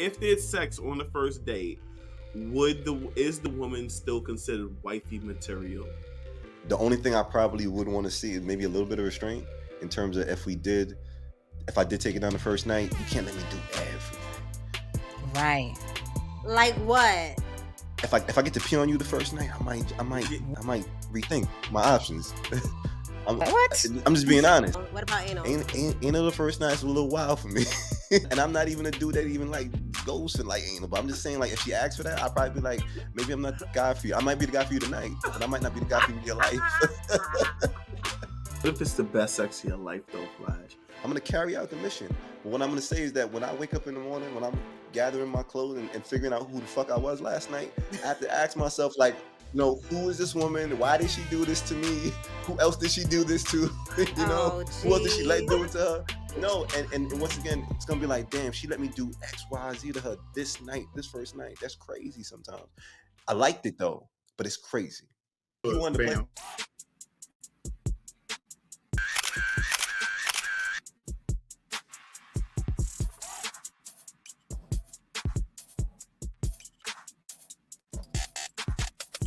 if there's sex on the first date, is the woman still considered wifey material? The only thing I probably would want to see is maybe a little bit of restraint in terms of if I did take it down the first night, you can't let me do everything. Right. Like what? If I get to pee on you the first night, I might rethink my options. What? I'm just being honest. What about anal? Anal the first night's a little wild for me. And I'm not even a dude that even like goes and like anal. But I'm just saying, like, if she asks for that, I'll probably be like, maybe I'm not the guy for you. I might be the guy for you tonight, but I might not be the guy for you in your life. What if it's the best sex of your life, though, Flash? I'm gonna carry out the mission. But what I'm gonna say is that when I wake up in the morning, when I'm gathering my clothes and figuring out who the fuck I was last night, I have to ask myself, like, who is this woman? Why did she do this to me? Who else did she do this to? Who else did she let do it to her? No, and once again, it's gonna be like, damn, she let me do X, Y, Z to her this first night. That's crazy sometimes. I liked it though, but it's crazy. You want to play?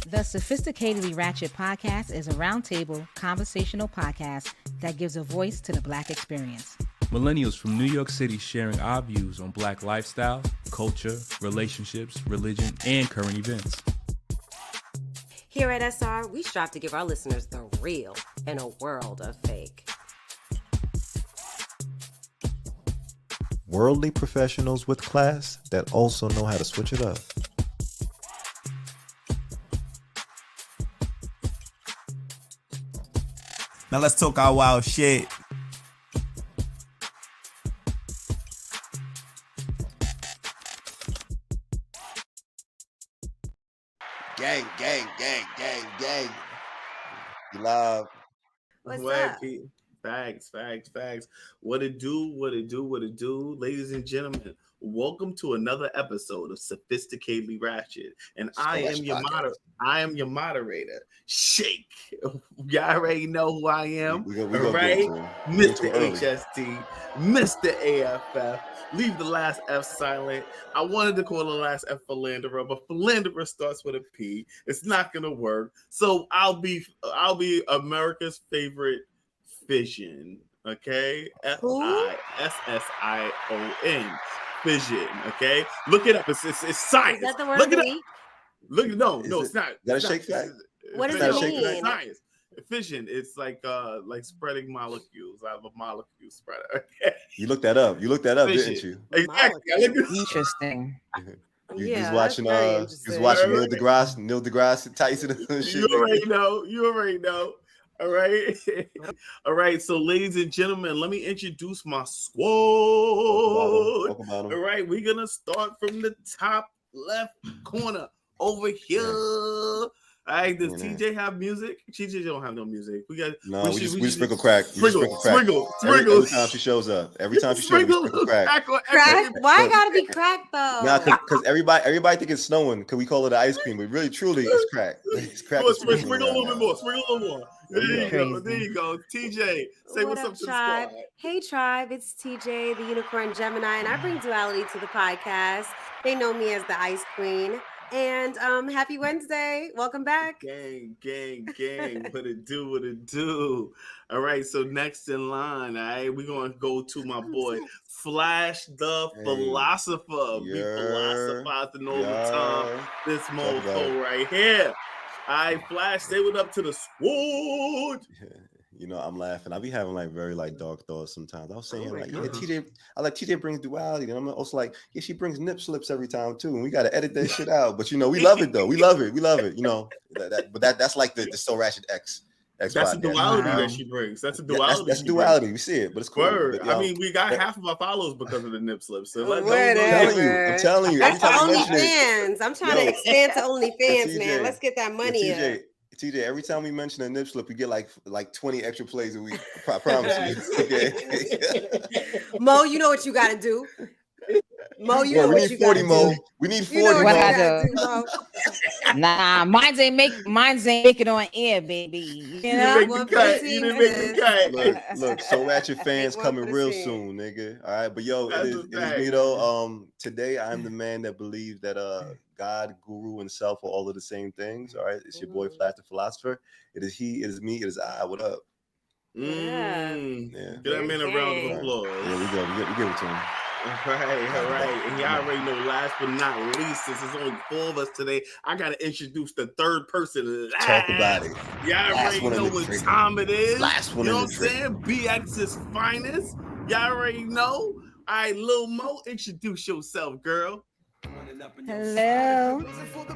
The Sophisticatedly Ratchet Podcast is a roundtable conversational podcast that gives a voice to the Black experience. Millennials from New York City sharing our views on Black lifestyle, culture, relationships, religion, and current events. Here at SR, we strive to give our listeners the real in a world of fake. Worldly professionals with class that also know how to switch it up. Now let's talk our wild shit. Gang. You live. What's Wacky. up? Facts. What it do. Ladies and gentlemen, welcome to another episode of Sophisticatedly Ratchet. And I am your moderator, Shake. Y'all already know who I am. We go right? Mr. early. HST, Mr. AFF. Leave the last F silent. I wanted to call the last F philanderer, but philanderer starts with a P. It's not gonna work. So I'll be America's favorite fission. Okay, FISSION. Fission. Okay, look it up. It's science. Is that the word? Look it up. No, it's not. That a It's shake not. fact? What does Is that it a shake mean? Science. Fission. It's like spreading molecules. I have a molecule spreader. Okay. You looked that up, Fission. didn't you? Exactly. Interesting. You Yeah, was watching that's very Neil interesting. deGrasse Tyson and shit. You already know. All right. All right. So, ladies and gentlemen, let me introduce my squad. Talk about 'em. All right. We're going to start from the top left corner over here. All right. Does TJ have music? TJ don't have no music. We just sprinkle crack. Sprinkle. Every time she shows up. Every time she shows up, we sprinkle crack. Crack? Why gotta be crack though? Nah, because everybody think it's snowing because we call it ice cream, but really, truly, it's crack. It's crack. Sprinkle a little bit more. There you go. TJ, say what's up to the tribe? squad. Hey tribe, it's TJ, the Unicorn Gemini, and I bring duality to the podcast. They know me as the Ice Queen. And happy Wednesday. Welcome back. Gang. What it do? All right, so next in line, all right, we're going to go to my boy, Flash the Philosopher. We philosophizing all the time. This mofo right here. All right, Flash, say what up to the squad. You know, I'm laughing. I be having like very like dark thoughts sometimes. I was saying my like, God. TJ brings duality, and I'm also like, yeah, she brings nip slips every time too, and we got to edit that shit out. But you know, we love it though. We love it. You know, that's like the So Ratchet X. That's a duality that she brings. That's a duality. That's a duality. We see it, but it's cool. Word. But, I mean, we got half of our followers because of the nip slips. So I'm telling you. That's every time you for mention it- OnlyFans. I'm trying to expand to OnlyFans, TJ, man. Let's get that money up. TJ, every time we mention a nip slip, we get like 20 extra plays a week. I promise you. Okay. Mo, you know what you got to do. Mo, you Yo, know we what need you 40, gotta Mo. do. We need You know 40, what What you I Mo. gotta do? do, Mo. Nah, mine's ain't make it on air, baby. You You didn't know? make the One for cut. the You team didn't it make the is. cut. Look, so Ratchet fans One for coming the real team. soon, nigga. All right, but yo, That's it a is fact. me though. Today I'm the man that believes that God, guru, and self are all of the same things. All right, it's your boy Flash the Philosopher. It is he, it is me, it is I. What up? Yeah. Yeah. Give that man a round of Gang. applause. Yeah, we give it to him. All right. And y'all already know, last but not least, since it's only 4 of us today, I gotta introduce the third person. Talk about it. Y'all Last already one in know the what trigger. time it is. Last one you know in what the I'm saying? BX's finest. Y'all already know. All right, Lil Mo, introduce yourself, girl. Hello. Talk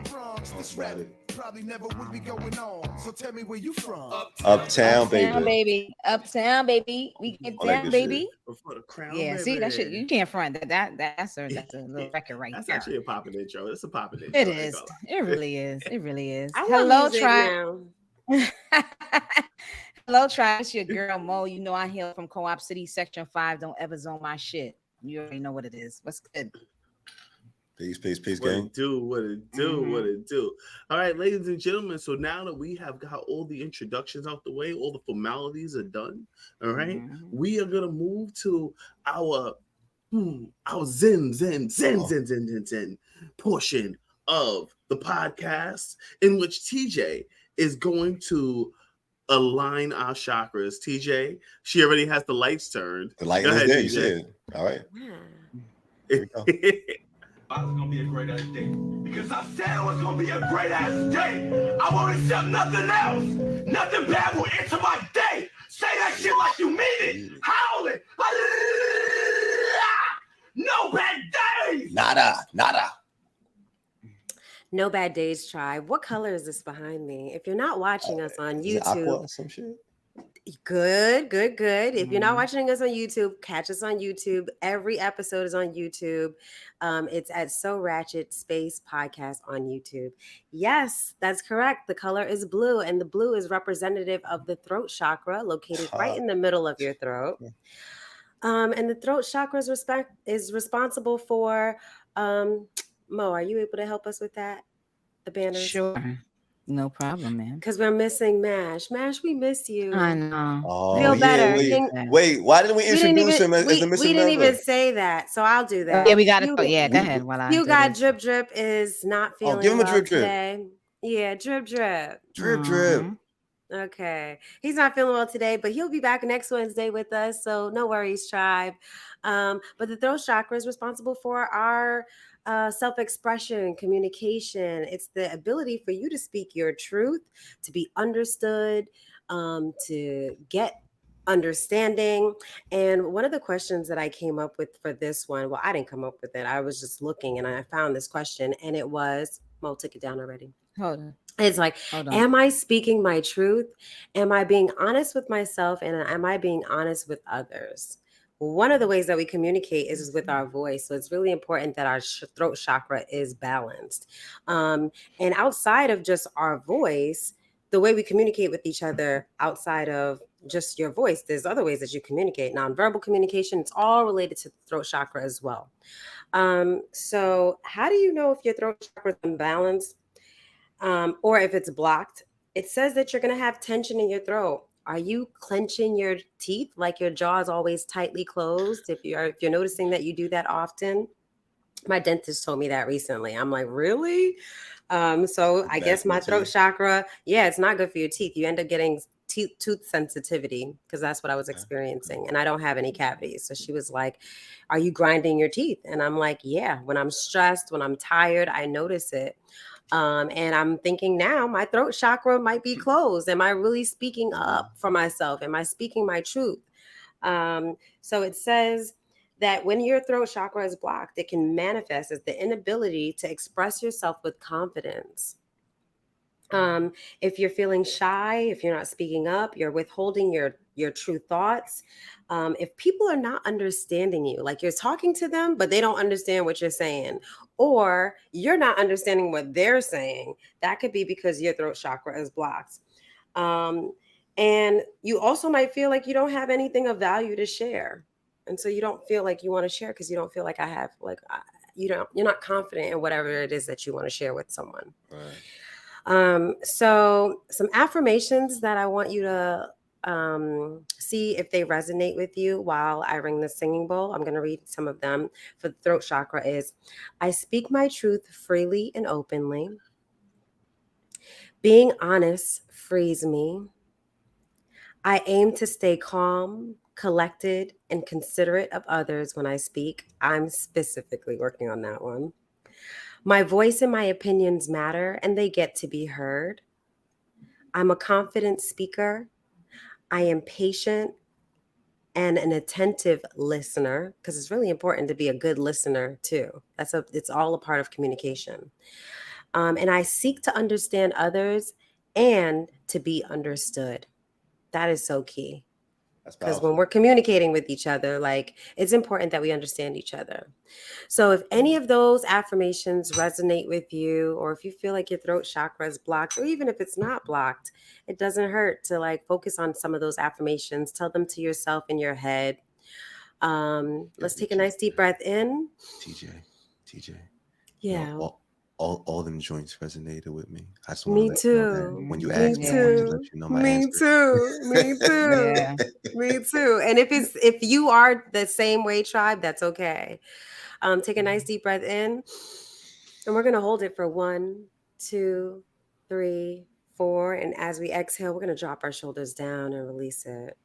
about it. Probably never would be going on. So tell me where you from. Uptown, baby. Uptown, baby. We get All that down, good baby. For the crown, Yeah, baby. see that shit. You can't front that's a little record right That's there. actually a poppin' intro. It's a poppin' intro. It is. It really is. It really is. I Hello, love music tribe. now. Hello, tribe. It's your girl Mo. You know I hail from Co-op City, Section 5. Don't ever zone my shit. You already know what it is. What's good? Peace, What gang. it do. All right, ladies and gentlemen. So now that we have got all the introductions out the way, all the formalities are done. All right, we are gonna move to our zen portion of the podcast, in which TJ is going to align our chakras. TJ, she already has the lights turned. The light Go is ahead, there. You TJ. see it. All right. Here we go. It's gonna be a great ass day. Because I said it was gonna be a great ass day. I won't accept nothing else. Nothing bad will enter my day. Say that shit like you mean it. Howl it. No bad days. Nada. No Bad Days Tribe. What color is this behind me? If you're not watching us on Is it aqua YouTube, or some shit? good. If you're not watching us on YouTube, catch us on YouTube. Every episode is on YouTube. It's at So Ratchet Space Podcast on YouTube. Yes, that's correct. The color is blue, and the blue is representative of the throat chakra, located right in the middle of your throat. And the throat chakra is responsible for. Mo, are you able to help us with that? The banners. Sure. No problem, man. Because we're missing Mash. Mash, we miss you. I know. Oh, Feel better. Wait, why didn't we introduce him as the missing We didn't member? even say that, so I'll do that. Yeah, we got to. Yeah, go ahead. While I You do got this. Drip is not feeling give him a well drip. today. Yeah, Drip. Drip. Okay. He's not feeling well today, but he'll be back next Wednesday with us. So no worries, tribe. But the throat chakra is responsible for our self-expression, communication. It's the ability for you to speak your truth, to be understood, to get understanding. And one of the questions that I came up with for this one, well, I didn't come up with it. I was just looking and I found this question, and it was, Mo took it down already. Hold on. It's like, am I speaking my truth? Am I being honest with myself? And am I being honest with others? One of the ways that we communicate is with our voice. So it's really important that our throat chakra is balanced. And outside of just our voice, the way we communicate with each other outside of just your voice, there's other ways that you communicate. Nonverbal communication, it's all related to the throat chakra as well. So how do you know if your throat chakra is imbalanced or if it's blocked? It says that you're going to have tension in your throat. Are you clenching your teeth like your jaw is always tightly closed? If you're noticing that you do that often, my dentist told me that recently. I'm like, really? So I guess my throat chakra, it's not good for your teeth. You end up getting tooth sensitivity because that's what I was experiencing. And I don't have any cavities. So she was like, are you grinding your teeth? And I'm like, yeah, when I'm stressed, when I'm tired, I notice it. And I'm thinking now my throat chakra might be closed. Am I really speaking up for myself? Am I speaking my truth? So it says that when your throat chakra is blocked, it can manifest as the inability to express yourself with confidence. If you're feeling shy, if you're not speaking up, you're withholding your true thoughts. If people are not understanding you, like you're talking to them, but they don't understand what you're saying, or you're not understanding what they're saying, that could be because your throat chakra is blocked. And you also might feel like you don't have anything of value to share. And so you don't feel like you want to share because you don't feel like you're not confident in whatever it is that you want to share with someone. Right. So some affirmations that I want you to see if they resonate with you while I ring the singing bowl. I'm going to read some of them for the throat chakra is, I speak my truth freely and openly. Being honest frees me. I aim to stay calm, collected, and considerate of others when I speak. I'm specifically working on that one. My voice and my opinions matter, and they get to be heard. I'm a confident speaker. I am patient and an attentive listener, because it's really important to be a good listener too. It's all a part of communication. And I seek to understand others and to be understood. That is so key. Because when we're communicating with each other, like, it's important that we understand each other. So if any of those affirmations resonate with you, or if you feel like your throat chakra is blocked, or even if it's not blocked, it doesn't hurt to like focus on some of those affirmations. Tell them to yourself in your head. Let's take a nice deep breath in. TJ. Yeah. You know, all them joints resonated with me. I just Me want to let you know that when you asked me, I wanted to let you know my answer. Me too. And if you are the same way, tribe, that's okay. Take a nice deep breath in, and we're gonna hold it for 1, 2, 3, 4. And as we exhale, we're gonna drop our shoulders down and release it.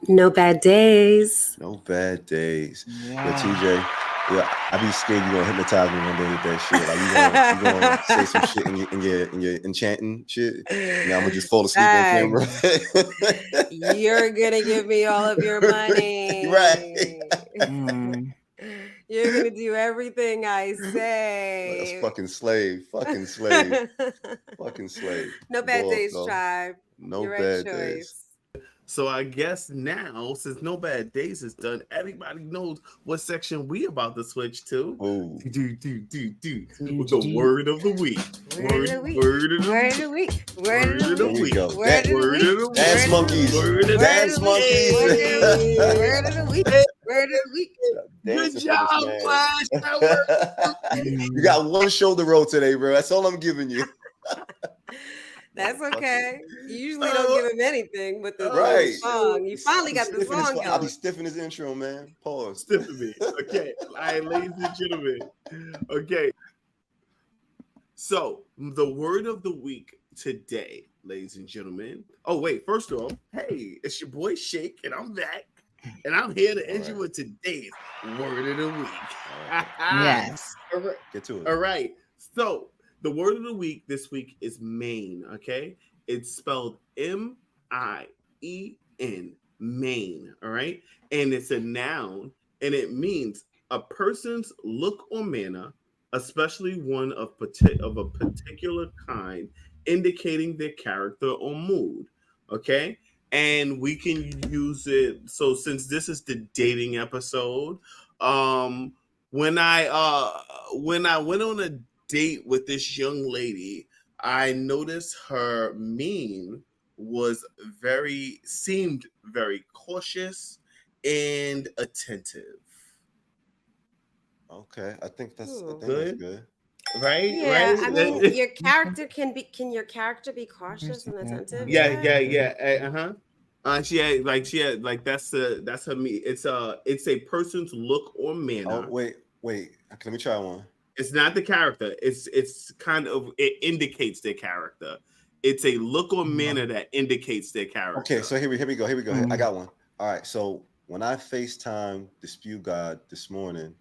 No bad days. No bad days. Yeah. TJ, I be scared you're gonna hypnotize me one day with that shit. Like you gonna say some shit in your enchanting shit. And I'm gonna just fall asleep on camera. You're gonna give me all of your money. Right. You're gonna do everything I say. That's fucking slave. Fucking slave. No bad days, tribe. No bad days. So I guess now, since No Bad Days is done, everybody knows what section we about to switch to. Oh. With the word of the week. Word of the week. Dance monkeys. Dance monkeys. Word of the week. Good job, Flash. You got one shoulder roll today, bro. That's all I'm giving you. That's okay. You usually don't give him anything with the song. You finally got the song going. I'll be stiffing his intro, man. Pause. Stiffing me. Okay. All right, ladies and gentlemen. Okay. So, the word of the week today, ladies and gentlemen. Oh, wait. First of all, hey, it's your boy Shake, and I'm back. And I'm here to end you with today's word of the week. Yes. All right. Get to it. All right. So, the word of the week this week is Mien, okay? It's spelled M-I-E-N, Mien, all right? And it's a noun, and it means a person's look or manner, especially one of a particular kind, indicating their character or mood, okay? And we can use it. So since this is the dating episode, when I went on a date with this young lady, I noticed her mien seemed very cautious and attentive. Okay, I think that's good. Right? Yeah, right? I mean, your character can your character be cautious and attentive? Yeah. She had that's her me. It's a person's look or manner. Oh, wait. Let me try one. It's not the character. It's kind of, it indicates their character. It's a look or manner that indicates their character. Okay, so here we go. I got one. All right. So when I FaceTime Dispute God this morning,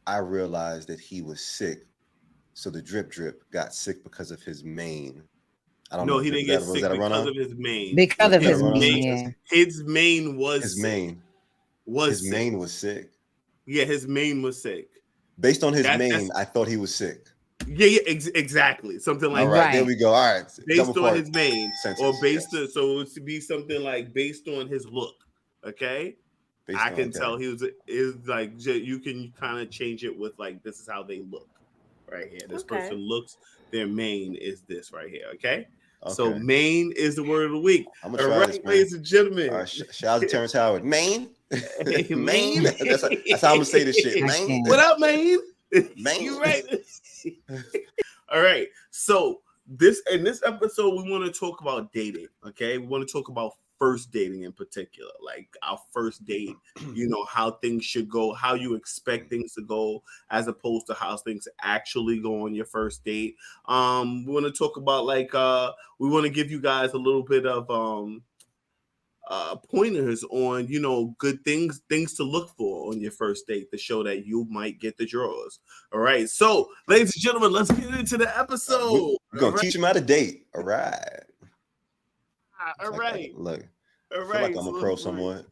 I realized that he was sick. So the drip got sick because of his mane. I don't know. No, he didn't get sick because of his mane. Because of his mane. His mane was his mane. His mane was sick. Yeah, his mane was sick. Based on his mane, I thought he was sick. Yeah, exactly. Something like that. All right, there we go. All right. Based on his mane. Or based on, so it would be something like based on his look. Okay? I can tell he is like you can kind of change it with like this is how they look right here. This person looks. Their mane is this right here. Okay. So Mien is the word of the week. I'm gonna try this, ladies and gentlemen. All right, shout out to Terrence Howard. Mien? Mien? That's how I'm gonna say this shit. Mien? What up, Mien? Mien? You right. All right. So in this episode, we want to talk about dating. Okay. We want to talk about first dating in particular, like our first date, how things should go, how you expect things to go, as opposed to how things actually go on your first date. We want to talk about we want to give you guys a little bit of pointers on good things to look for on your first date to show that you might get the draws. All right, so ladies and gentlemen, let's get into the episode. We're gonna teach them how to date. All right. All right. Look. All I feel like I'm a pro somewhat.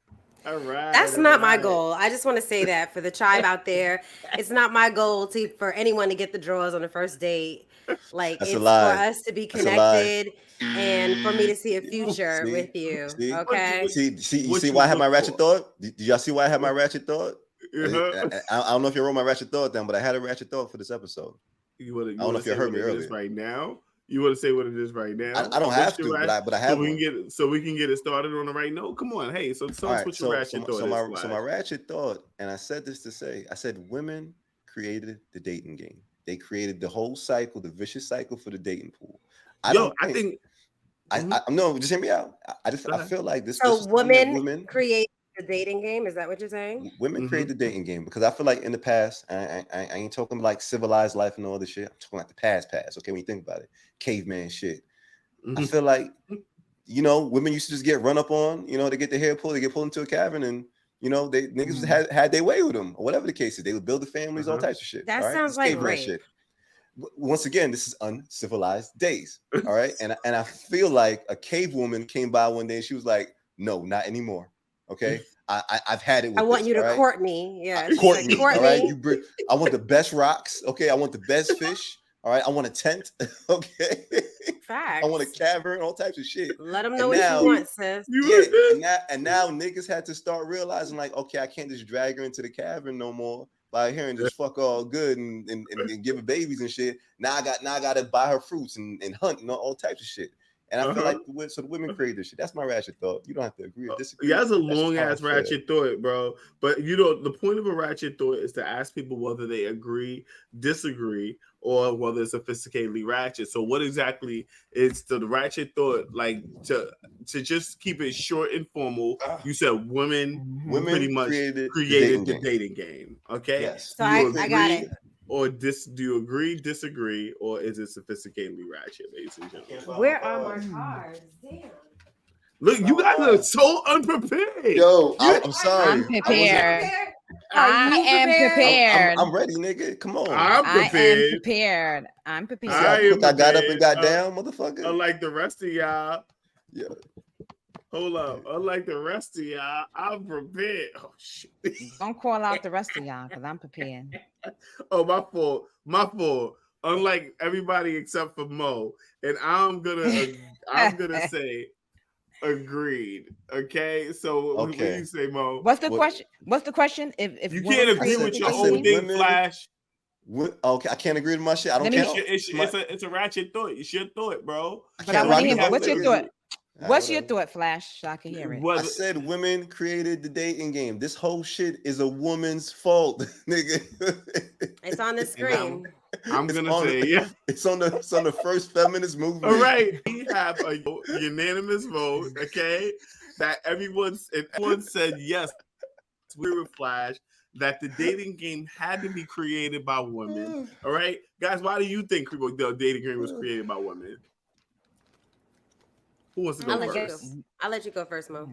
All right. That's not my goal. I just want to say that for the tribe out there, it's not my goal for anyone to get the draws on the first date. Like it's for us to be connected and for me to see a future with you. Okay. See why I have my ratchet thought? Did y'all see why I have my ratchet thought? I don't know if you wrote my ratchet thought down, but I had a ratchet thought for this episode. I don't know if you heard me earlier. Right now. You want to say what it is right now? I don't have to, but I have. So we can get it started on the right note. Come on, hey. So tell us what your ratchet thought is. So my ratchet thought, and I said this to say, I said women created the dating game. They created the whole cycle, the vicious cycle for the dating pool. No, just hear me out. I feel like this. So women create the dating game. Is that what you're saying? Women create the dating game because I feel like in the past, I ain't talking like civilized life and all this shit. I'm talking like the past. Okay, when you think about it, caveman shit. I feel like women used to just get run up on. They get their hair pulled, they get pulled into a cavern, and they niggas had their way with them or whatever the case is. They would build the families, all types of shit. That sounds like rape. Shit. Once again, this is uncivilized days. All right, and I feel like a cave woman came by one day and she was like, "No, not anymore." Okay, I've had it. I want you to court me. Yeah, court me. All right, I want the best rocks. Okay, I want the best fish. All right, I want a tent. Okay, facts. I want a cavern, all types of shit. Let them know what you want, sis. And now niggas had to start realizing like, okay, I can't just drag her into the cavern no more by here and just fuck all good and give her babies and shit. Now I got to buy her fruits and hunt and all types of shit. And I feel like the women create this shit. That's my ratchet thought. You don't have to agree or disagree. Yeah, that's a long ass ratchet thought, bro. But the point of a ratchet thought is to ask people whether they agree, disagree, or whether it's sophisticatedly ratchet. So what exactly is the ratchet thought? Like to just keep it short and formal. You said women pretty much created the dating game. Okay. Yes. So I got it. Or do you agree, disagree, or is it sophisticatedly ratchet, ladies and gentlemen? Where are my cards? Damn. Look, you guys are so unprepared. Yo, I'm sorry. I'm prepared. I am prepared. I'm ready, nigga. Come on. I'm prepared. I'm prepared. I got up and got down, motherfucker. Unlike the rest of y'all. Yeah. Hold up. Unlike the rest of y'all, I'm prepared. Oh, shit. Don't call out the rest of y'all because I'm prepared. Oh, my fault. Unlike everybody except for Mo. And I'm gonna say agreed. Okay. So what do you say, Mo? What's the question? What's the question? If you can't agree with your own thing, Flash. Okay, I can't agree with my shit. I don't care. It's a ratchet thought. It's your thought, bro. But I want to hear what's your thought. What's your thought, Flash? So I can hear it. I said women created the dating game. This whole shit is a woman's fault, nigga. It's on the screen. I'm gonna say, yeah. It's on the first feminist movement. All right, we have a unanimous vote. Okay, that everyone said yes. We were Flash that the dating game had to be created by women. All right, guys, why do you think the dating game was created by women? Who wants to go first? I'll let you go first, Mo.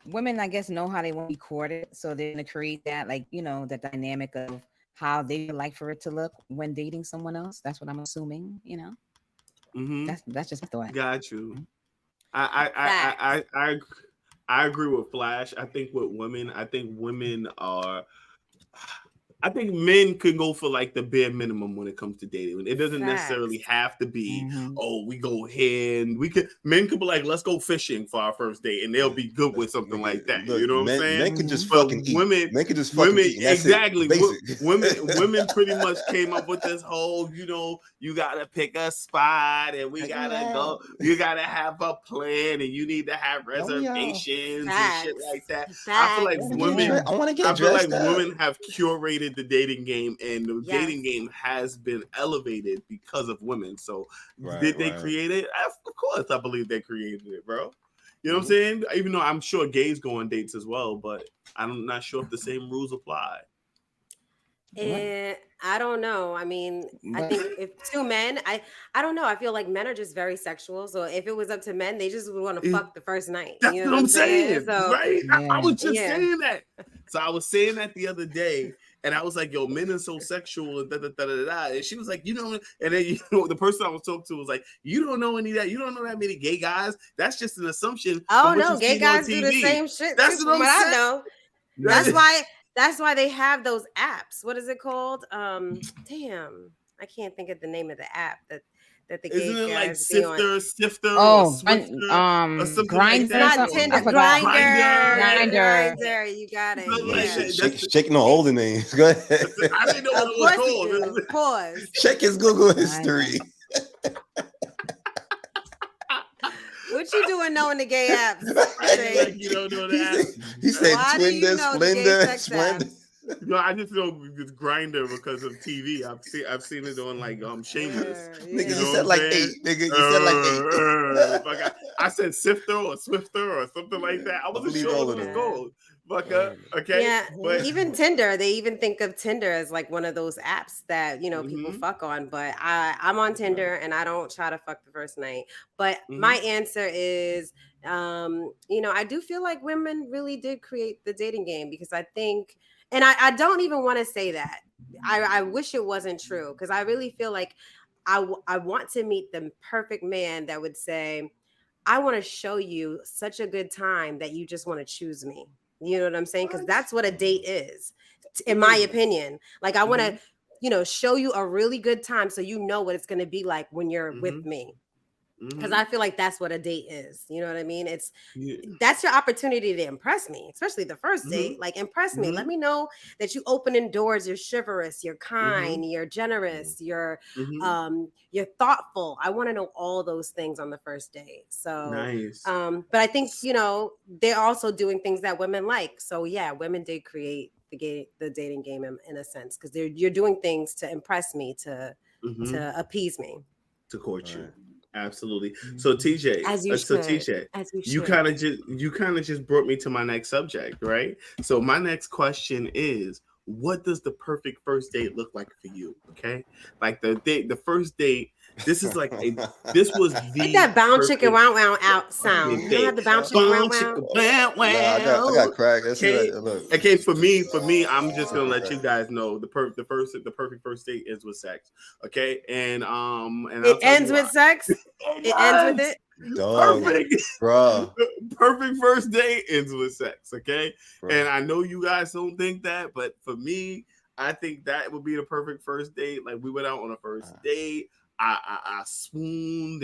Women, I guess, know how they want to be courted, so they're gonna create that, the dynamic of how they like for it to look when dating someone else. That's what I'm assuming. That's just a thought. Got you. I agree with Flash. I think with women, women are I think men could go for like the bare minimum when it comes to dating. It doesn't necessarily have to be, oh, we go here and men could be like, let's go fishing for our first date, and they'll be good with something like that. Look, you know what I'm saying? Men could just fucking eat. Men could just fucking eat. Exactly. Women pretty much came up with this whole, you gotta pick a spot and we gotta go. You gotta have a plan and you need to have reservations and shit like that. I feel like women have curated the dating game, and the dating game has been elevated because of women. So did they create it? Of course, I believe they created it, bro. You know what I'm saying? Even though I'm sure gays go on dates as well, but I'm not sure if the same rules apply. I don't know. I mean, I think if two men, I don't know. I feel like men are just very sexual. So if it was up to men, they just would want to fuck the first night. That's what I'm saying. So, right? Yeah. I was just saying that. So I was saying that the other day, and I was like, yo, men are so sexual, and and she was like, and then the person I was talking to was like, you don't know any of that. You don't know that many gay guys. That's just an assumption. Oh no, gay guys do the same shit. That's what I know. That's why they have those apps. What is it called? Damn, I can't think of the name of the app that the gay Isn't it guys like Sifter? Oh, Grindr. Not Tinder. Grindr. You got it. Shaking the older names. Go ahead. I didn't know what it was called. Pause. Check his Google history. What you doing knowing the gay apps? You don't know that. He said Twinder, Splendor. No, I just know it's Grindr because of TV. I've seen it on like Shameless. Nigga, you said like 8. Nigga, you said like 8. I said Sifter or Swifter or something like that. I wasn't sure what it was called. Okay. Yeah, but even Tinder, they even think of Tinder as like one of those apps that people fuck on. But I'm on Tinder and I don't try to fuck the first night. But my answer is, I do feel like women really did create the dating game, because I think, and I don't even want to say that. I wish it wasn't true, because I really feel like I want to meet the perfect man that would say, I want to show you such a good time that you just want to choose me. You know what I'm saying? Because that's what a date is, in my opinion. Like, I want to, show you a really good time so you know what it's going to be like when you're with me. Because I feel like that's what a date is. You know what I mean? That's your opportunity to impress me, especially the first date. Like, impress me. Let me know that you opening doors. You're chivalrous. You're kind. You're generous. You're thoughtful. I want to know all those things on the first date. So, nice. But I think they're also doing things that women like. So yeah, women did create the dating game in a sense, because you're doing things to impress me, to appease me, to court you. Absolutely. So TJ, you kind of just brought me to my next subject, right? So my next question is, what does the perfect first date look like for you? Okay, like the first date. This was the like that bound chicken wow wow out sound. You don't have the bound chicken wow wow. I got cracked. Okay, for me, I'm just gonna let you guys know the perfect first date ends with sex. Okay, and it ends with sex. It ends with it. Perfect, bro. Perfect first date ends with sex. Okay, bro. And I know you guys don't think that, but for me, I think that would be the perfect first date. Like, we went out on a first date. I swooned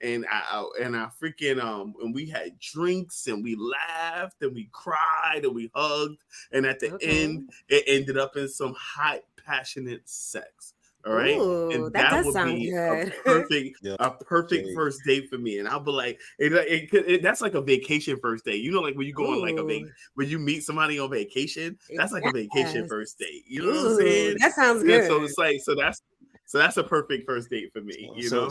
and I freaking and we had drinks and we laughed and we cried and we hugged, and at the end it ended up in some hot, passionate sex. All right. Ooh, and that would be good. a perfect first date for me. And I'll be like, that's like a vacation first date. Like when you go on like when you meet somebody on vacation, that's like a vacation first date. You know what I'm saying? That sounds good. So it's like, so that's a perfect first date for me. So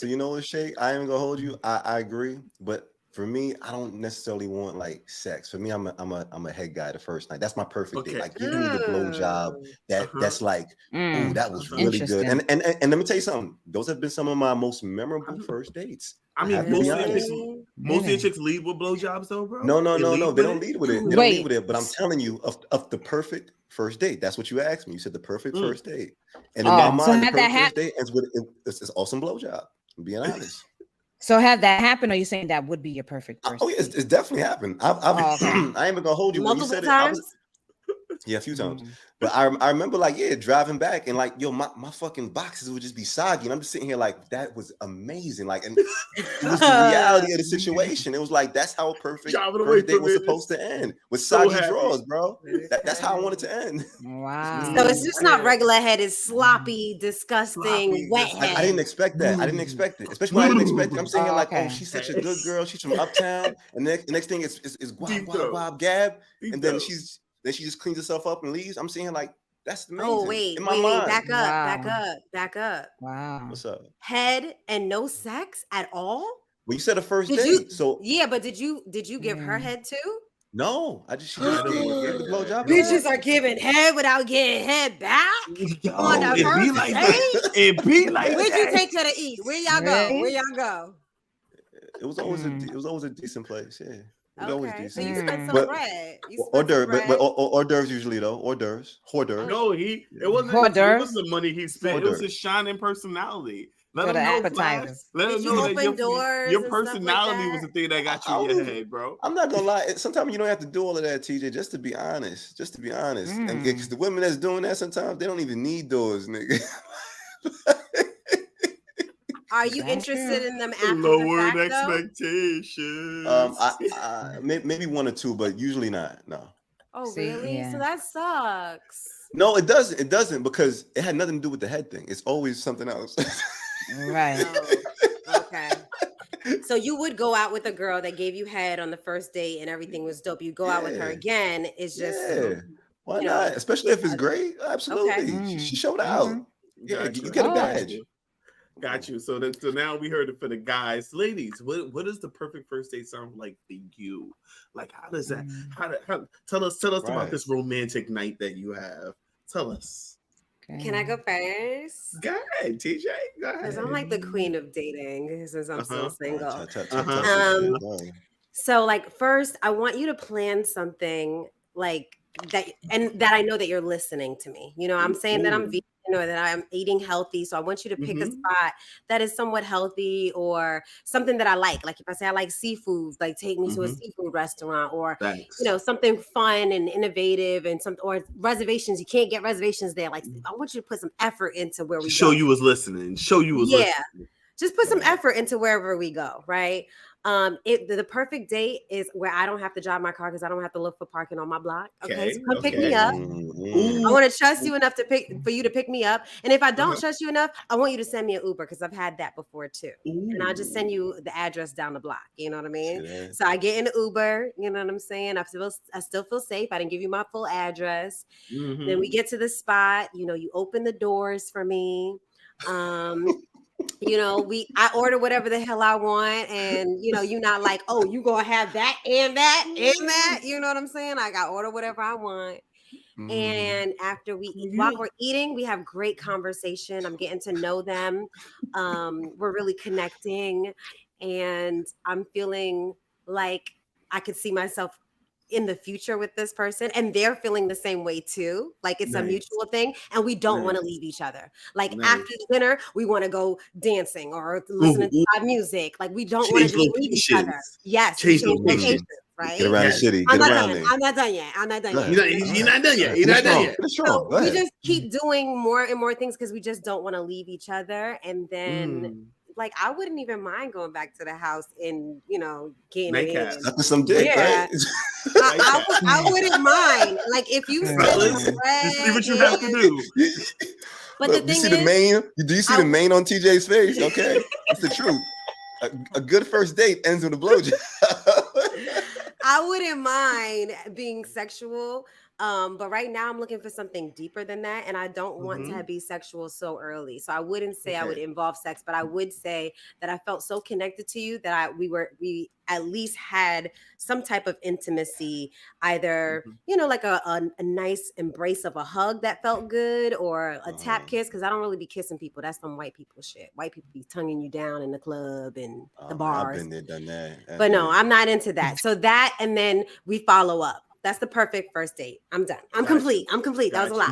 you know what, Shay? I ain't gonna hold you. I agree, but for me, I don't necessarily want like sex. For me, I'm a head guy the first night. That's my perfect date. Like, giving me the blowjob. That's like, ooh, that was really good. And let me tell you something. Those have been some of my most memorable first dates. I mean, most of your chicks lead with blowjobs though, bro. No. They don't lead with it. They don't lead with it. But I'm telling you, of the perfect first date. That's what you asked me. You said the perfect first date. And in my mind, the perfect first date ends with it's awesome blowjob. I'm being honest. So have that happened, or are you saying that would be your perfect first? Oh, yeah, it's definitely happened. I ain't even gonna hold you. Multiple times. Yeah, a few times. But I remember like, driving back and like, yo, my fucking boxes would just be soggy. And I'm just sitting here like, that was amazing. Like, and it was the reality of the situation. It was like, that's how a perfect first date was supposed to end. With soggy drawers, bro. That's how I wanted to end. Wow. So it's just not regular head, it's sloppy, disgusting, wet head. I didn't expect that. I didn't expect it. Especially when I didn't expect it. I'm saying like, oh, she's such a good girl. She's from uptown. And the next thing is guap, gab. And then she just cleans herself up and leaves. I'm seeing like, that's amazing. Oh, wait, in my mind. back up. Wow. What's up? Head and no sex at all? Well, you said a first date. But did you give her head too? No, she just gave the blowjob. Bitches are giving head without getting head back. On the first date? It be like Where'd you take her to eat? Where y'all go? It was always a decent place. Yeah. Okay, so you spent some bread. Hors d'oeuvres usually though. Hors d'oeuvres. No, it wasn't the money he spent. It was his shining personality. Let him know, appetizers. Let him know that your personality was the thing that got you in your head, bro. I'm not gonna lie. Sometimes you don't have to do all of that, TJ. Just to be honest. And because the women that's doing that sometimes they don't even need doors, nigga. Are you interested in them after lowered the fact, expectations? I maybe one or two, but usually not. No. Oh, really? Yeah. So that sucks. No, it doesn't. It doesn't because it had nothing to do with the head thing. It's always something else. Right. Oh, okay. So you would go out with a girl that gave you head on the first date and everything was dope. You go out with her again. It's just why not? Especially if it's great. Absolutely. Okay. She showed out. Yeah, you get a badge. Got you. So now we heard it for the guys. Ladies, what does the perfect first date sound like for you? Like, how does that? How tell us about this romantic night that you have. Tell us. Okay. Can I go first? Go ahead, TJ. Go ahead. Because I'm like the queen of dating since I'm still single. So like first, I want you to plan something like that, and that I know that you're listening to me. You know, I'm saying that I'm vegan or that I'm eating healthy. So I want you to pick a spot that is somewhat healthy or something that I like. Like if I say I like seafood, like take me to a seafood restaurant or, you know, something fun and innovative and or reservations. You can't get reservations there. Like I want you to put some effort into where we go. Show you was listening. Listening. Just put some effort into wherever we go. Right. The perfect date is where I don't have to drive my car because I don't have to look for parking on my block. Okay, so come pick me up. I want to trust you enough for you to pick me up. And if I don't trust you enough, I want you to send me an Uber because I've had that before too. And I'll just send you the address down the block. You know what I mean? So I get in the Uber. You know what I'm saying? I still feel safe. I didn't give you my full address. Then we get to the spot. You know, you open the doors for me. You know, I order whatever the hell I want, and you know, you're not like, oh, you gonna have that and that and that. You know what I'm saying? Like I order whatever I want, and after we eat, while we're eating, we have great conversation. I'm getting to know them. We're really connecting, and I'm feeling like I could see myself in the future with this person, and they're feeling the same way too. Like it's a mutual thing, and we don't want to leave each other. Like after dinner, we want to go dancing or listening to live music. Like we don't want to just leave each other. Yes, change locations, right? Get around the city. I'm not done yet. You're not done yet. So we just keep doing more and more things because we just don't want to leave each other, and then. Like I wouldn't even mind going back to the house and getting it in. After some dick, right? I wouldn't mind. Like if you see what you have to do. But the thing is, do you see the mane on TJ's face? Okay, it's the truth. A good first date ends with a blowjob. I wouldn't mind being sexual. But right now I'm looking for something deeper than that. And I don't want to be sexual so early. So I wouldn't say I would involve sex, but I would say that I felt so connected to you that we at least had some type of intimacy, either, like a nice embrace of a hug that felt good or a tap kiss. Cause I don't really be kissing people. That's some white people shit. White people be tonguing you down in the club and the bars. I've been there, done that. But no, I'm not into that. So that, and then we follow up. That's the perfect first date. I'm done. I'm complete. That was a lot.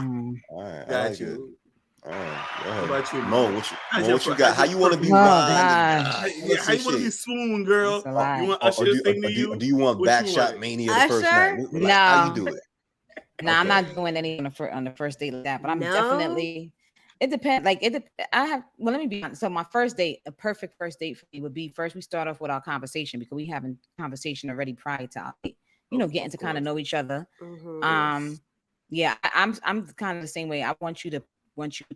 All right. Got you. All right. How about you, Mo? What you got? How you want to be How you want to be swoon, girl? You want Usher to sing to you? Do you want backshot mania the first night? No. How you do it? No, I'm not doing any on the first date like that, but I'm definitely. It depends. Like I have. Well, let me be honest. So my first date, a perfect first date for me would be first we start off with our conversation because we having conversation already prior to our date. Getting to kind of know each other. Yeah, I'm kind of the same way. I want you to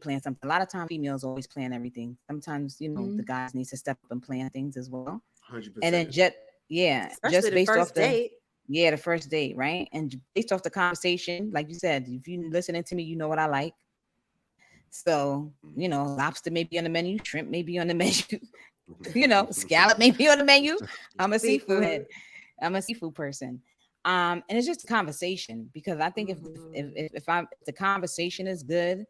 plan something. A lot of times females always plan everything. Sometimes the guys need to step up and plan things as well. 100%. And then especially just based the off first date. the first date, right? And based off the conversation, like you said, if you listening to me, you know what I like. So, lobster may be on the menu, shrimp may be on the menu, scallop may be on the menu. I'm a seafood head. I'm a seafood person. And it's just a conversation because I think if the conversation is good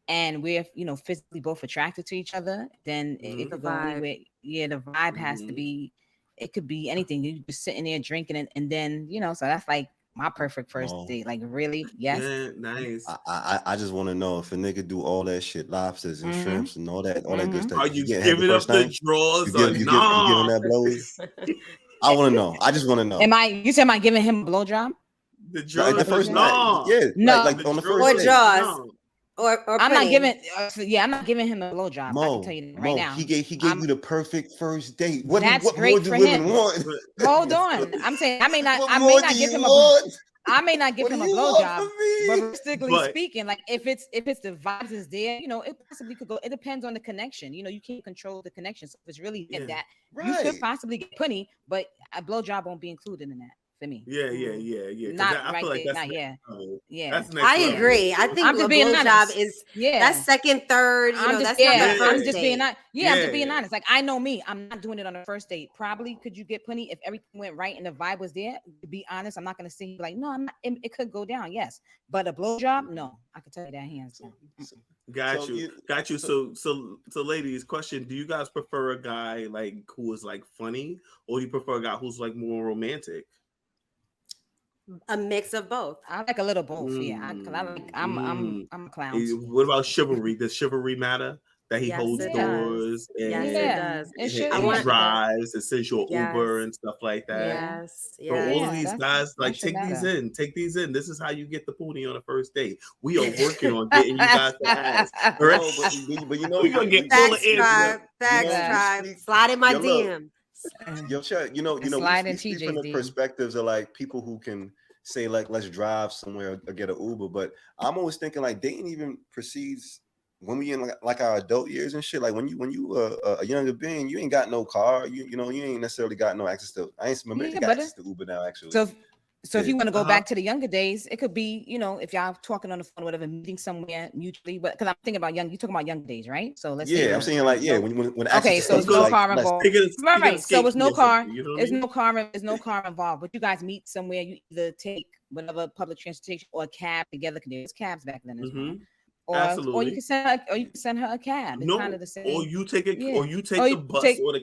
and we're, physically both attracted to each other, then it could go anywhere. Yeah, the vibe has to be, it could be anything. You just sitting there drinking and then, so that's like my perfect first date. Like, really? Yes. Yeah, nice. I just want to know if a nigga do all that shit, lobsters and shrimps and all that good stuff. Are you giving up the drawers or no? You giving that blowy? I want to know. I just want to know. Am I giving him a blowjob? The drawers, like the first night. Yeah. No. Like on the first or date. jaws. No. Or I'm not giving. I'm not giving him a blowjob. I can tell you right now. He gave you the perfect first date. What great for him. Hold on. I'm saying I may not give him a blowjob, but realistically speaking, like if it's the vibes is there, it possibly could go. It depends on the connection. You can't control the connection. So if it's really that, you could possibly get plenty, but a blowjob won't be included in that. For me. Yeah. Not I right feel like there. that's I agree. I think the blowjob is that's second, third. That's not the first date. I'm just being honest. Like I know me, I'm not doing it on the first date. Probably could you get plenty if everything went right and the vibe was there. To be honest, I'm not gonna say like no, I'm not. It could go down, yes, but a blowjob, no. I can tell you that hands down. Got you. So, ladies, question: do you guys prefer a guy like who is like funny, or do you prefer a guy who's like more romantic? A mix of both. I like a little both. Yeah, I'm a clown. What about chivalry? Does chivalry matter? That he holds doors and it does. He drives and sends you an Uber and stuff like that. So all of these guys like take these in. This is how you get the poonie on a first date. We are working on getting you guys to ask. But we're gonna get full of answers. Facts, slide in my DM. Yo, Chet, we speak from the perspectives of like people who can say like let's drive somewhere or get an Uber, but I'm always thinking like dating even precedes when we in like our adult years and shit. Like when you a younger being, you ain't got no car, you ain't necessarily got no access to. I ain't got access to Uber now actually. So if you want to go back to the younger days, it could be, if y'all talking on the phone or whatever, meeting somewhere mutually. But because I'm thinking about you talking about young days, right? So let's I'm saying like when okay, so it's no car involved. Right. So it's no car. There's no car involved. But you guys meet somewhere, you either take whatever public transportation or a cab together. There's cabs back then as well. Or you can send her a cab. It's kind of the same. Or you take the bus or the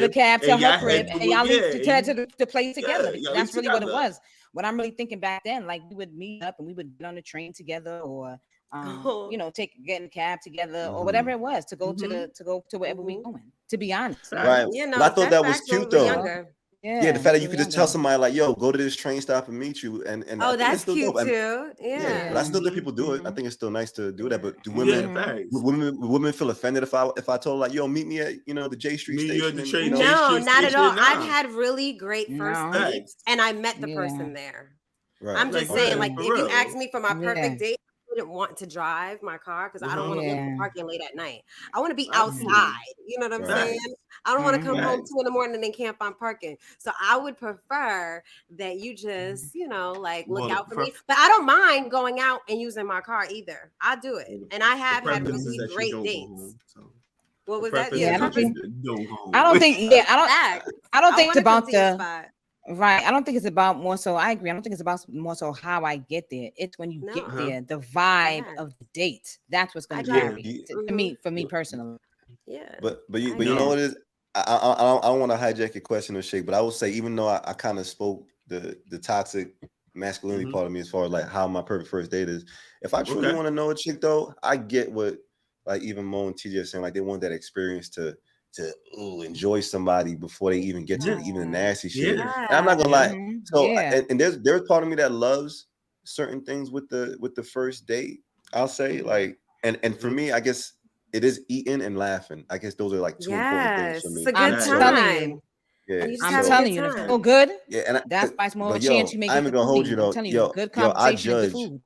cab to her crib. And y'all leave to the place together. That's really what it was. What I'm really thinking back then, like we would meet up and we would get on the train together, or get in a cab together, or whatever it was to go to wherever we going. To be honest, right? I thought that was cute though. Yeah, the fact that you could just tell somebody like, "Yo, go to this train stop and meet you," and that's cute too. Yeah, but I still think people do it. I think it's still nice to do that. But do women feel offended if I told like, "Yo, meet me at the J Street station"? No, not at all. I've had really great first dates, and I met the person there. Right. I'm just saying, like, if you ask me for my perfect date, I wouldn't want to drive my car because I don't want to go to the parking late at night. I want to be outside. You know what I'm saying? I don't want to come home 2 a.m. and can't find parking. So I would prefer that you just, look out for me. But I don't mind going out and using my car either. I do it, and I have had really great dates. What was that? Yeah, I don't think it's about the. Right. I don't think it's about more so. I agree. I don't think it's about more so how I get there. It's when you get there, the vibe of the date. That's what's going to carry to me, for me personally. Yeah. But you know what it is? I don't want to hijack your question or shit, but I will say, even though I kind of spoke the toxic masculinity part of me as far as like how my perfect first date is, if I truly want to know a chick though, I get what like even Mo and TJ are saying, like they want that experience to enjoy somebody before they even get to even the nasty shit. And I'm not gonna lie. So and there's part of me that loves certain things with the first date. I'll say like, and for me, I guess it is eating and laughing. I guess those are like two important things for me. It's a good I'm telling you. Yeah, I'm telling you, it's so good. Yeah, and that's why it's more of a but chance you may I'm get the gonna hold food. you though. I'm telling you, good conversation is the food.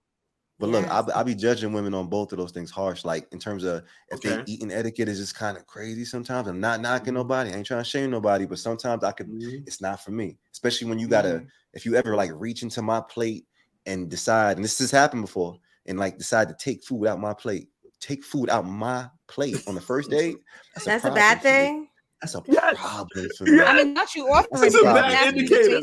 But look, I be judging women on both of those things harsh. Like in terms of if they eating etiquette is just kind of crazy sometimes. I'm not knocking nobody. I ain't trying to shame nobody, but sometimes I could. It's not for me, especially when you gotta. If you ever like reach into my plate and decide, and this has happened before, and like decide to take food out my plate on the first date. That's a bad thing. That's a problem for me. I mean, not you offering. It's a bad indicator.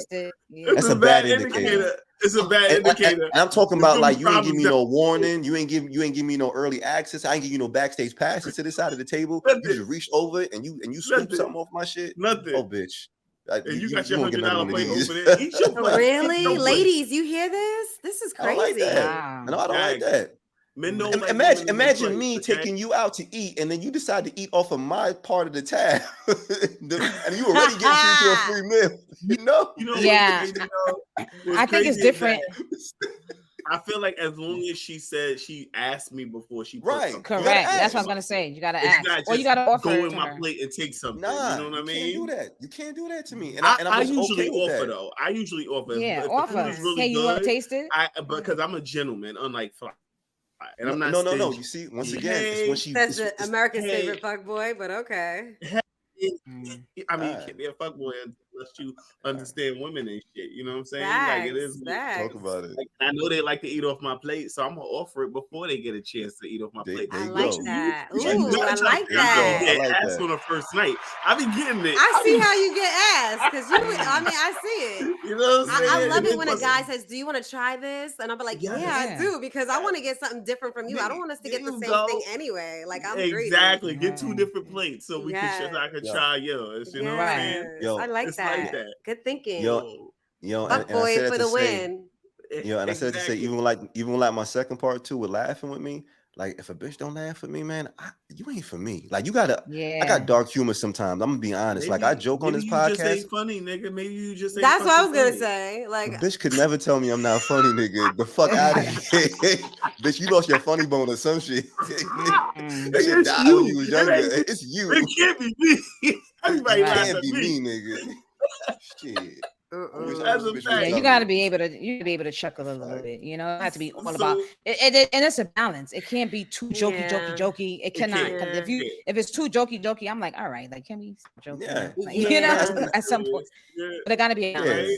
That's a bad indicator. It's a bad indicator. And I'm talking about like you ain't give me no warning. You ain't give me no early access. I ain't give you no backstage passes to this side of the table. You just reached over and you scooped something off my shit. Nothing. Oh, bitch. And you got your $100 plate over there. Eat your plate. Really, ladies, you hear this? This is crazy. I don't like that. No, I don't like that. Men don't imagine me taking you out to eat and then you decide to eat off of my part of the tab and you already getting to a free meal. You know? Yeah. I think it's different. I feel like as long as she said she asked me before she correct. That's what I was gonna say. You gotta ask, or you gotta offer. Go in my plate and take something. Nah, you know what I mean? You can't do that. You can't do that to me. And I usually offer though. I usually offer. Yeah, offer. Really hey, you want to taste it? Because I'm a gentleman, unlike Fly. And I'm not. No. You see, once again, it's when she. That's America's favorite fuckboy, but okay. I mean, you can't be a fuckboy unless you understand women and shit. You know what I'm saying? Facts, like it is. Talk about it. Like, I know they like to eat off my plate, so I'm gonna offer it before they get a chance to eat off my plate. I like that. Ooh, I like that. You get ass on the first night. I be getting it. I see how you get ass because you. I mean, I see it. You know what I'm saying? I love it when a guy says, "Do you want to try this?" And I'll be like, "Yeah, I do," because I want to get something different from you. I don't want us to get the same thing anyway. Like I'm exactly. Get two different plates so we can. I can try yours. You know what I'm saying? Yo, I like that. Good thinking. Yo, fuck boy for the win. And I said to say, even like my second part too, with laughing with me. Like if a bitch don't laugh with me, man, you ain't for me. Like you gotta. I got dark humor sometimes. I'm gonna be honest. Like I joke on this podcast. You just ain't funny, nigga. Maybe you just. Ain't That's what I was gonna funny. say. Like a bitch could never tell me I'm not funny, nigga. The fuck out of here, bitch. You lost your funny bone or some shit. That shit died when you was younger. It's you. It can't be me. Everybody can't be me, nigga. Shit. You gotta be able to chuckle a little bit. You know, it has to be all about it, and it's a balance. It can't be too jokey. It cannot. If it's too jokey, I'm like, all right, like can we joke? Like, you know, at some point, but it gotta be a balance.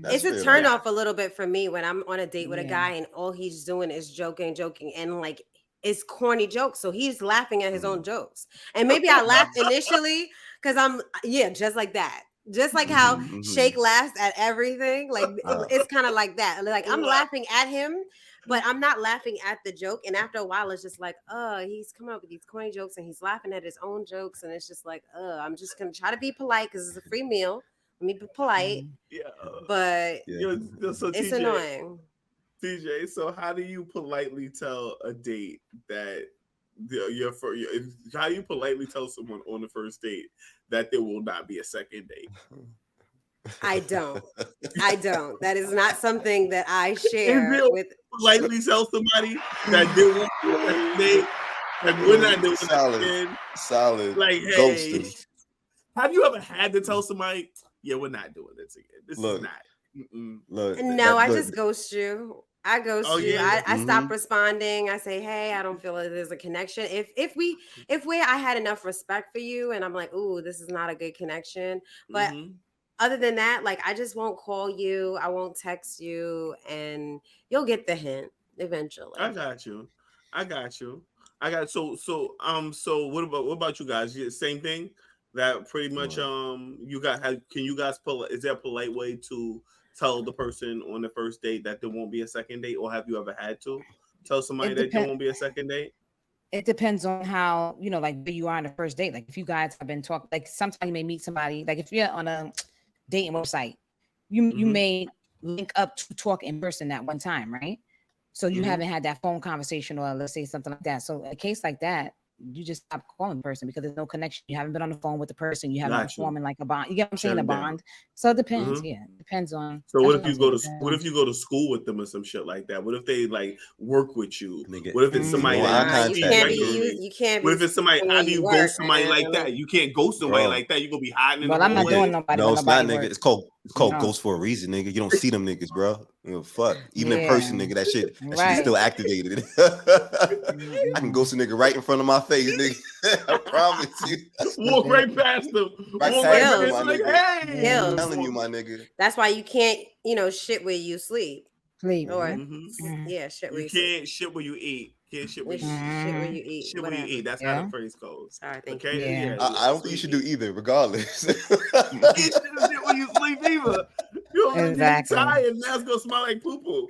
It's a turn off a little bit for me when I'm on a date with a guy and all he's doing is joking, and like it's corny jokes. So he's laughing at his own jokes, and maybe I laughed initially because I'm just like that. Just like how Shake laughs at everything, like it's kind of like that. Like I'm laughing at him, but I'm not laughing at the joke. And after a while, it's just like, he's coming up with these corny jokes and he's laughing at his own jokes, and it's just like, I'm just gonna try to be polite because it's a free meal. Let me be polite. But so it's TJ, annoying. TJ, so how do you politely tell a date that? How you politely tell someone on the first date that there will not be a second date? I don't. That is not something that I share with. Politely tell somebody that there won't be a second date, and we're not doing that. Solid. Like, hey, have you ever had to tell somebody, "Yeah, we're not doing this again. This is not." Look. No, I just ghost you. I ghost you. I stop responding. I say, hey, I don't feel like there's a connection. If I had enough respect for you and I'm like, ooh, this is not a good connection. But other than that, like I just won't call you. I won't text you, and you'll get the hint eventually. I got you. So what about you guys? Same thing. That pretty much can you guys is there a polite way to tell the person on the first date that there won't be a second date, or have you ever had to tell somebody that there won't be a second date? It depends on how, like where you are on the first date. Like if you guys have been talking, like sometimes you may meet somebody, like if you're on a dating website, you may link up to talk in person at one time, right? So you haven't had that phone conversation or let's say something like that. So a case like that, you just stop calling the person because there's no connection. You haven't been on the phone with the person. You haven't been Got you. forming like a bond. You get what I'm saying? Shut A it down. bond. So it depends. Mhm. Yeah, it depends on. So that's what if I'm you go to saying, what if you go to school with them or some shit like that? What if they like work with you? Nigga, What if it's somebody no that eye you see contact, regularly? You can't be What if it's somebody? when How do you you work, ghost somebody man. like that? You can't ghost somebody Bro. like that. You gonna be hiding in the Well, I'm not hallway. doing nobody. No, when it's not, nobody nigga. works. It's called No. ghost for a reason, nigga. You don't see them niggas, bro. You know, fuck. Even in Yeah. person, nigga, that shit is Right. still activated. I can ghost a nigga right in front of my face, nigga. I promise you. Walk right past them. Right Walk past right you, past my them. Like, nigga. hey. I'm telling you, my nigga. That's why you can't, shit where you sleep. Sleep. Or Mhm. yeah, shit where You you sleep. can't shit where you eat. Can't shit where you eat. Shit where you eat. Shit where you Whatever. eat. That's Yeah. how the phrase goes. Sorry, thank you. Okay. Yeah. I don't think you should do either, regardless. You can't shit when you sleep either. You're Exactly. tired. Now it's gonna smell like poo poo.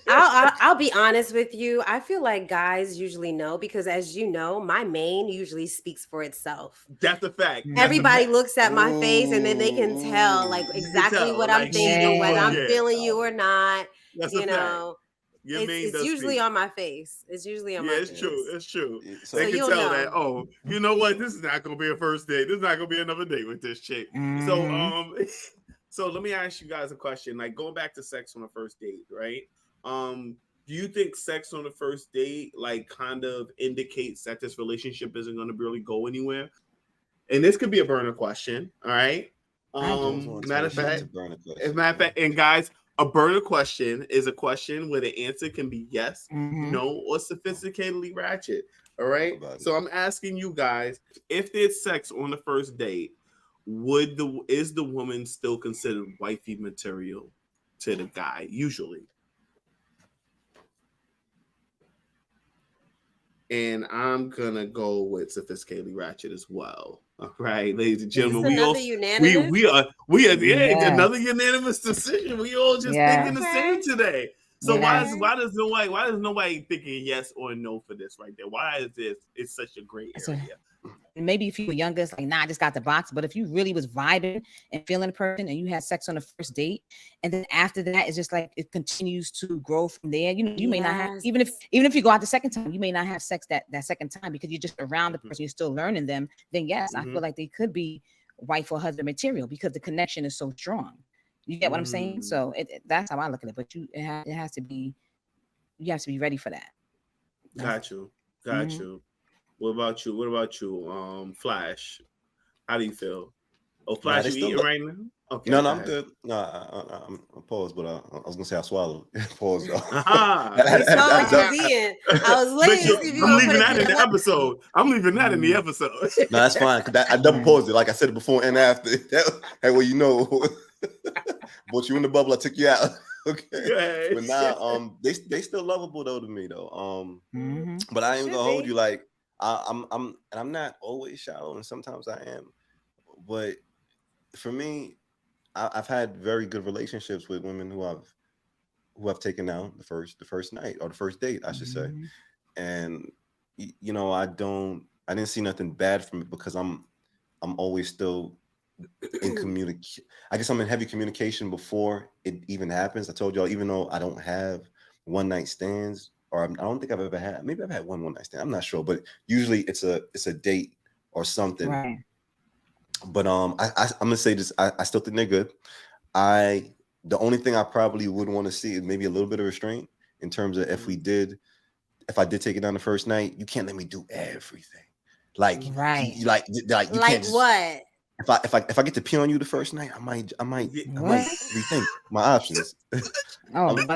I'll be honest with you. I feel like guys usually know because, as you know, my mane usually speaks for itself. That's a fact. That's Everybody a fact. looks at my face and then they can tell like exactly tell, what like, I'm thinking, yeah. whether I'm Yeah. feeling you or not. That's You a know, fact. Your mane it's does usually speak. on my face. It's usually on Yeah, my it's face. true. It's true. So They can you'll tell know. that. Oh, you know what? This is not gonna be a first date. This is not gonna be another date with this chick. So, so let me ask you guys a question. Like going back to sex on a first date, right? Do you think sex on the first date like kind of indicates that this relationship isn't going to really go anywhere? And this could be a burner question. All right. Matter of fact, and guys, a burner question is a question where the answer can be yes, no, or sophisticatedly ratchet. All right. So I'm asking you guys, if there's sex on the first date, is the woman still considered wifey material to the guy? Usually. And I'm gonna go with sophisticatedly ratchet as well. All right, ladies and gentlemen, we are another unanimous decision. We all just thinking the same today. So why does nobody thinking yes or no for this right there? Why is this? It's such a great area. Maybe if you were younger, it's like, nah, I just got the box. But if you really was vibing and feeling a person and you had sex on the first date, and then after that, it's just like it continues to grow from there. You know, you may not have, even if you go out the second time, you may not have sex that second time because you're just around the person, you're still learning them. Then yes, I feel like they could be wife or husband material because the connection is so strong. You get what I'm saying? So that's how I look at it. But it has to be, you have to be ready for that. Got you. What about you? Flash? How do you feel? Oh, Flash, you eating right now? Okay. No, I'm good. No, I'm paused, but I was gonna say I swallowed. Pause. I was waiting to see if you I'm leaving that in the episode. No, that's fine. I double paused it, like I said before and after. That way you know. Brought you in the bubble, I took you out. Okay. But now, they still lovable though to me though. But I ain't gonna hold you like. I'm not always shallow, and sometimes I am. But for me, I've had very good relationships with women who I've taken out the first night or the first date, I should say. And you know, I didn't see nothing bad from it because I'm always still in communication. I guess I'm in heavy communication before it even happens. I told y'all, even though I don't have one night stands. Or I don't think I've ever had. Maybe I've had one night stand. I'm not sure, but usually it's a date or something. Right. But I'm gonna say this. I still think they're good. The only thing I probably would want to see is maybe a little bit of restraint in terms of if I did take it down the first night, you can't let me do everything. Like right. You can't just, what? If I get to pee on you the first night, I might rethink my options. What?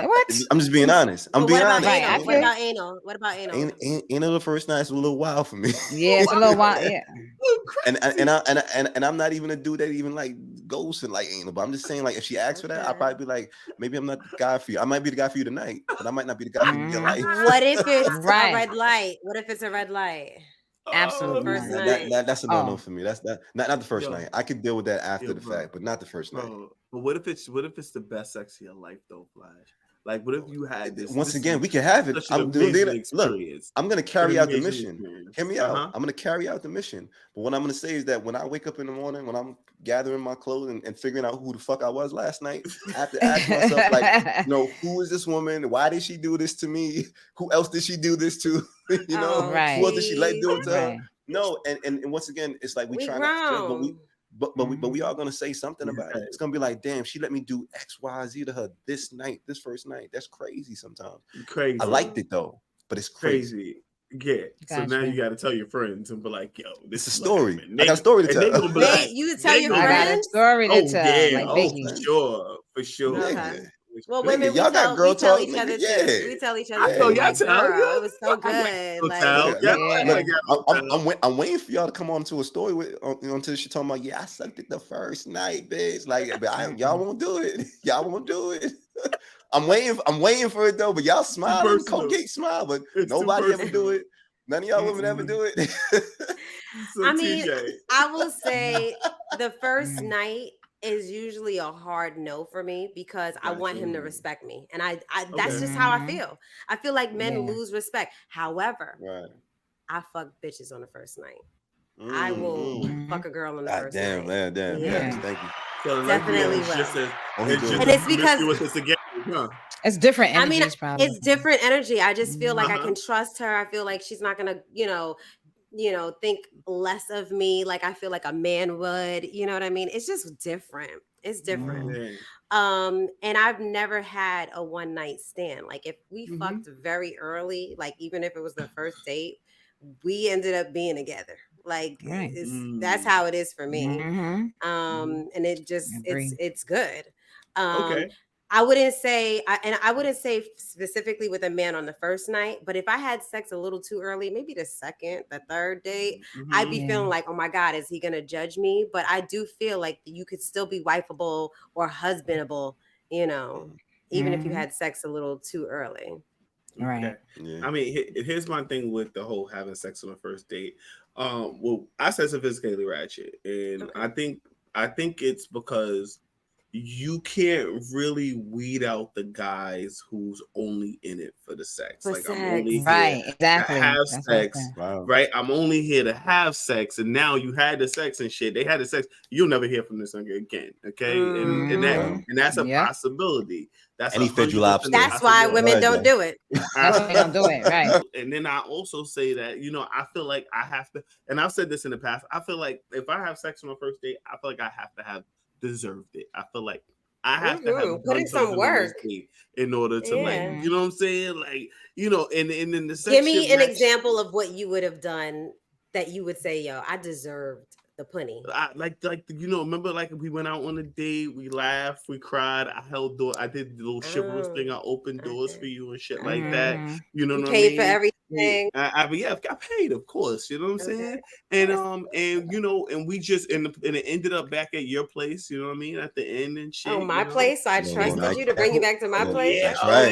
I'm just being honest. I'm being honest. Right, what about anal? What about anal? Anal the first night is a little wild for me. Yeah, it's a little wild. Yeah. And I'm not even a dude that even like goes and like anal. But I'm just saying, like, if she asks for that, I'll probably be like, maybe I'm not the guy for you. I might be the guy for you tonight, but I might not be the guy for you in your life. What if it's a red light? What if it's a red light? Absolutely. First night. That's a no for me. That's not the first night. I could deal with that after the fact, but not the first night. But what if it's the best sex of your life though, Flash? Like, what if you had this? Once again, we can have it. I'm gonna carry out the mission. Hear me out. I'm gonna carry out the mission. But what I'm gonna say is that when I wake up in the morning, when I'm gathering my clothes and figuring out who the fuck I was last night, I have to ask myself, like, who is this woman? Why did she do this to me? Who else did she do this to? Who else did she let do it to her? No, and once again, it's like we try not to, but we are gonna say something about it. It's gonna be like, damn, she let me do X, Y, Z to her this first night. That's crazy sometimes. Crazy. I liked it though, but it's crazy. Yeah. So now you got to tell your friends and be like, yo, this is a story. I got a story to tell. Wait, you tell your friends? Story to tell. Yeah. Like for sure. Okay. Well, Nigga, women, y'all got girl talk. each other too. We tell each other. I know y'all tell. It was so good. I'm waiting for y'all to come on to a story with until she talking about, I sucked it the first night, bitch. Like, but y'all won't do it. Y'all won't do it. I'm waiting for it though. But y'all smile, Colgate smile, but nobody ever do it. None of y'all women ever do it. So, I mean, I will say the first night is usually a hard no for me because I want him to respect me. And I that's just how I feel. I feel like men lose respect. However, I fuck bitches on the first night. I will fuck a girl on the first night. Damn. Thank you. So definitely will. And it's because it's different energies, probably. It's different energy. I just feel like I can trust her. I feel like she's not gonna, think less of me like I feel like a man would. You know what I mean? It's just different. It's different. And I've never had a one night stand. Like if we fucked very early, like even if it was the first date, we ended up being together. Like that's how it is for me. And it just it's good. I wouldn't say specifically with a man on the first night, but if I had sex a little too early, maybe the second, the third date, I'd be feeling like, oh my God, is he gonna judge me? But I do feel like you could still be wifeable or husbandable, even if you had sex a little too early. Right. Okay. Yeah. I mean, here's my thing with the whole having sex on the first date. Well, I said sophisticatedly ratchet, and I think it's because you can't really weed out the guys who's only in it for the sex. Like I'm only here to have sex, right? I'm only here to have sex, and now you had the sex and shit. They had the sex. You'll never hear from this nigga again, okay? And that's a possibility. That's any fed you lobster. That's why women don't do it. That's why they don't do it, right? And then I also say that I feel like I have to, and I've said this in the past. I feel like if I have sex on my first date, I feel like I have to have deserved it. I feel like I have to have put in some work in order to like, you know what I'm saying? Like, and in the sex. Give me an example of what you would have done that you would say, yo, I deserved the plenty. Remember like we went out on a date, we laughed, we cried, I held door, I did the little chivalrous thing, I opened doors for you and shit like that. You know what I mean? Paid for everything. I got paid, of course. You know what I'm saying? And and we just and it ended up back at your place. You know what I mean? At the end and shit. Oh, my place. So I trusted you to bring you back to my place. Yeah, like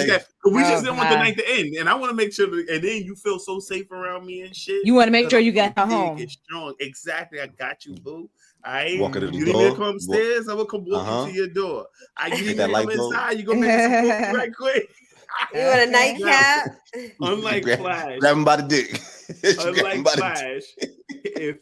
that. We just didn't want the night to end, and I want to make sure. And then you feel so safe around me and shit. You want to make sure you got home. It's strong. Exactly. I got you, boo. You need to come upstairs. I'm gonna come walk into your door. You need to come inside. You gonna make some food right quick. You want a nightcap? Unlike Flash, grab him by the dick. Unlike Flash, if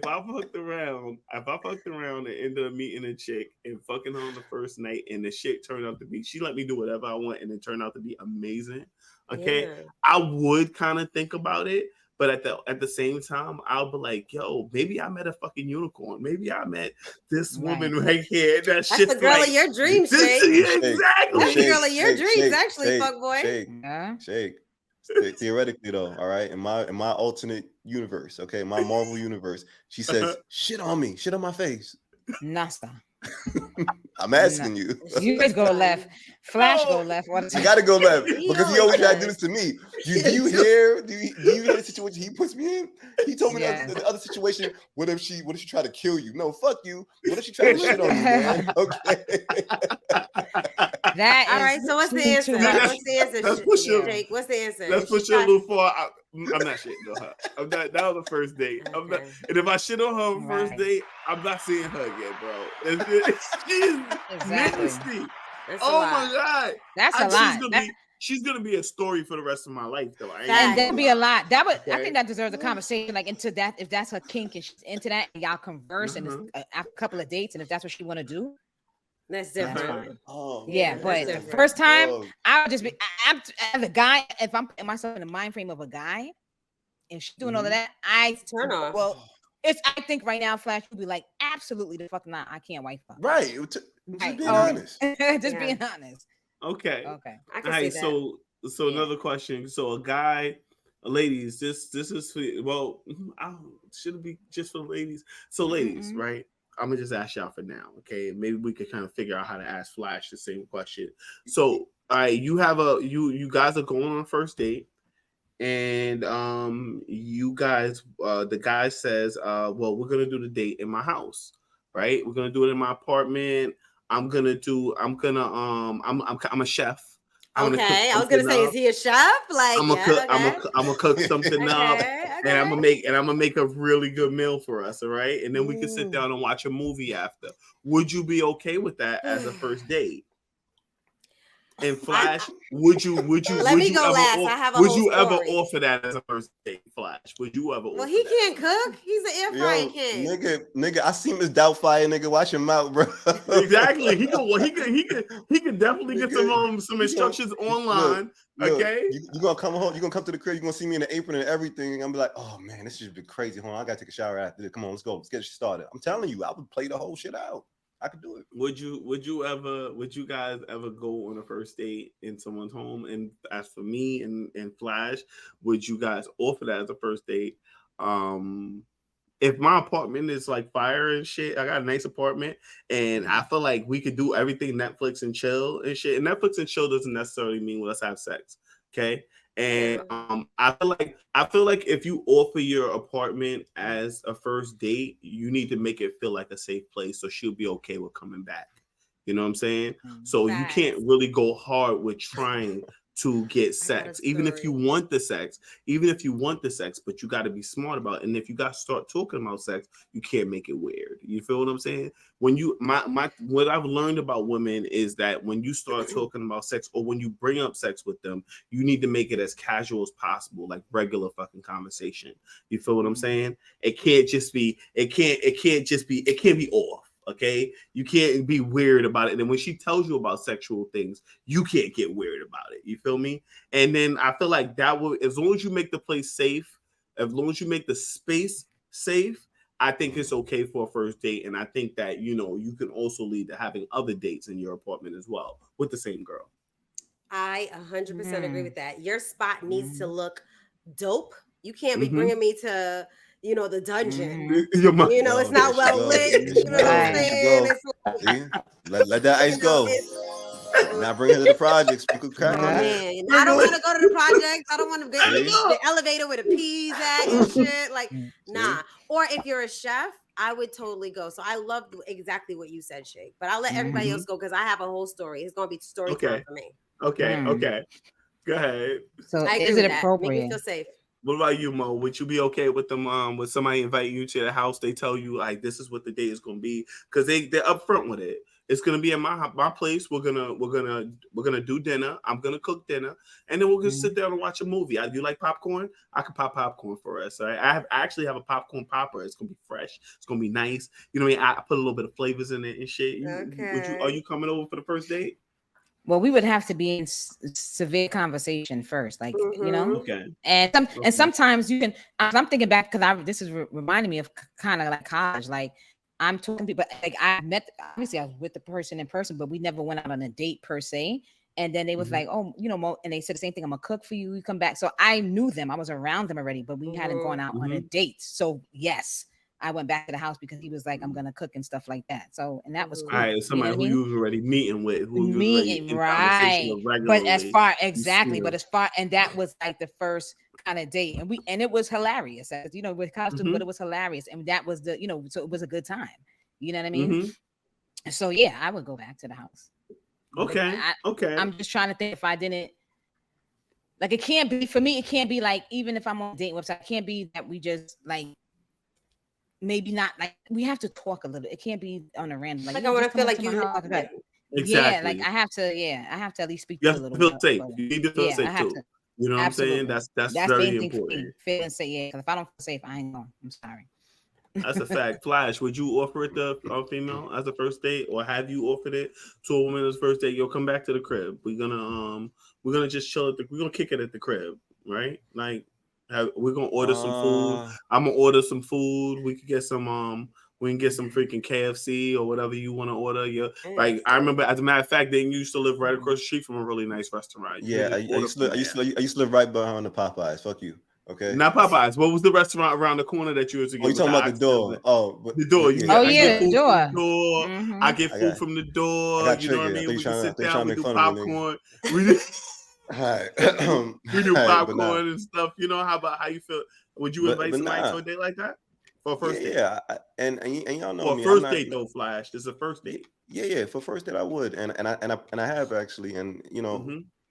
I fucked around and ended up meeting a chick and fucking her on the first night, and the shit turned out to be, she let me do whatever I want, and it turned out to be amazing. Okay, I would kind of think about it. But at the same time, I'll be like, yo, maybe I met a fucking unicorn. Maybe I met this woman right here. That's the girl of your dreams, Shake. Exactly. That's the girl of your dreams, actually, fuckboy. Shake. Theoretically, though, all right, in my alternate universe, okay, my Marvel universe, she says, shit on me, shit on my face. Nasta. I'm asking you. You guys go left. Flash go left. I gotta go left because he always try to do this to me. Do you hear the situation he puts me in? He told me the other situation. What if she try to kill you? No, fuck you. What if she try to shit on you, man? Okay. That all right. So what's the answer? What's the answer, Jake? What's the answer? Let's push you a little far. I'm not shitting on her. I'm not. That was the first date. Okay. I'm not. And if I shit on her on the first date, I'm not seeing her again, bro. She's nasty. Oh my God. That's a lot. she's gonna be a story for the rest of my life, though. And that'd be a lot. That would, I think that deserves a conversation. Like into that, if that's her kink and she's into that, and y'all converse, and it's a couple of dates, and if that's what she want to do, that's different. That's fine. Oh, yeah, but the first time, I would just be as a guy. If I'm putting myself in the mind frame of a guy, and she's doing all of that, I turn off. Well, I think right now, Flash would be like, absolutely the fuck not. I can't wife up. Right. Just being honest. Just being honest. Okay. I can see that. So another question. So a guy, ladies, this is for, well, should it be just for ladies? So ladies, right? I'm gonna just ask y'all for now, okay? Maybe we could kind of figure out how to ask Flash the same question. So, all right, you have you guys are going on a first date, and you guys, the guy says, well, we're gonna do the date in my house, right? We're gonna do it in my apartment. I'm a chef. Okay, I was gonna say, is he a chef? Like, I'm gonna cook something up, and I'm gonna make a really good meal for us. All right, and then we can sit down and watch a movie after. Would you be okay with that as a first date? And Flash, would you let me go last. I have a would whole you ever story. offer that as a first date, Flash? Would you ever? Well, he can't cook. He's an air frying king. Nigga, I see Miss Doubtfire. Nigga, watch him out, bro. Exactly. He can definitely get some instructions online. Okay. You gonna come home? You gonna come to the crib? You gonna see me in the apron and everything? I'm gonna be like, oh man, this should be crazy. Hold on, I gotta take a shower after this. Come on, let's go. Let's get it started. I'm telling you, I would play the whole shit out. I could do it. Would you guys ever go on a first date in someone's home? And as for me and Flash, would you guys offer that as a first date? If my apartment is like fire and shit, I got a nice apartment, and I feel like we could do everything Netflix and chill and shit. And Netflix and chill doesn't necessarily mean let's have sex, okay? And I feel like if you offer your apartment as a first date, you need to make it feel like a safe place, so she'll be okay with coming back. You know what I'm saying? So you can't really go hard with trying to get sex, even if you want the sex, but you got to be smart about it. And if you got to start talking about sex, you can't make it weird. You feel what I'm saying? When you, what I've learned about women is that when you start talking about sex, or when you bring up sex with them, you need to make it as casual as possible, like regular fucking conversation. You feel what I'm saying? It can't be off. Okay, you can't be weird about it. And when she tells you about sexual things, you can't get weird about it. You feel me? And then I feel like that will, as long as you make the place safe, as long as you make the space safe, I think it's okay for a first date. And I think that, you know, you can also lead to having other dates in your apartment as well with the same girl. I 100% agree with that. Your spot needs to look dope. You can't be bringing me to, you know, the dungeon. You know, it's not well lit. You know what I'm saying? Let that ice go. Now bring her to the projects. I don't want to go to the projects. I don't want to get the elevator where the peas at and shit. Like, nah. Or if you're a chef, I would totally go. So I love exactly what you said, Shake. But I'll let everybody else go because I have a whole story. It's going to be story time for me. Okay. Go ahead. So is it appropriate? Make me feel safe. What about you, Mo? Would you be okay with them? With somebody inviting you to the house, they tell you like this is what the date is going to be, because they're upfront with it. It's going to be at my place. We're gonna do dinner. I'm gonna cook dinner, and then we're gonna sit down and watch a movie. Do you like popcorn? I can pop popcorn for us. Right? I actually have a popcorn popper. It's gonna be fresh. It's gonna be nice. You know what I mean? I put a little bit of flavors in it and shit. Are you coming over for the first date? Well, we would have to be in severe conversation first, like, you know. Okay. And sometimes you can. I'm thinking back because this is reminding me of kind of like college. Like I'm talking to people. Like I obviously I was with the person in person, but we never went out on a date per se. And then they was like, oh, you know, Mo, and they said the same thing. I'm gonna cook for you. You come back. So I knew them. I was around them already, but we hadn't gone out on a date. So yes. I went back to the house because he was like, I'm going to cook and stuff like that. So, and that was cool. All right, somebody who you was already meeting with. Right. But as far, and that was like the first kind of date. And it was hilarious, as you know, with costumes, but it was hilarious. And that was the, you know, so it was a good time. You know what I mean? So yeah, I would go back to the house. Okay. I'm just trying to think if I didn't, like, it can't be, for me, it can't be like, even if I'm on a date website, it can't be that we just like, maybe not, like we have to talk a little. It can't be on a random. Like I want to feel like Exactly. like I have to at least speak You to have a to little feel safe. bit. You need to feel Yeah, I safe have too. to. You know what I'm saying? Absolutely. That's the very main thing for me. important. Feeling safe, yeah. Because if I don't feel safe, I ain't going. I'm sorry. That's a fact. Flash, would you offer it to a female as a first date, or have you offered it to a woman as first date? You'll come back to the crib. We're gonna just chill we're gonna kick it at the crib, right? Like we're gonna order some food. I'm gonna order some food. We could get some we can get some freaking KFC or whatever you want to order. Like I remember, as a matter of fact, they used to live right across the street from a really nice restaurant. I used to live right behind the Popeyes. Fuck you. Okay. Not Popeyes. What was the restaurant around the corner that you used to get? Oh, you talking about the door? The door. the door. Mm-hmm. I get food from the door. You know what I mean? We can sit down. We do popcorn. We do popcorn and stuff. You know how you feel? Would you invite somebody to a date like that for a first date? Yeah, and y'all know me. For first date though, Flash. This is a first date. Yeah. For first date, I would, and I have actually, and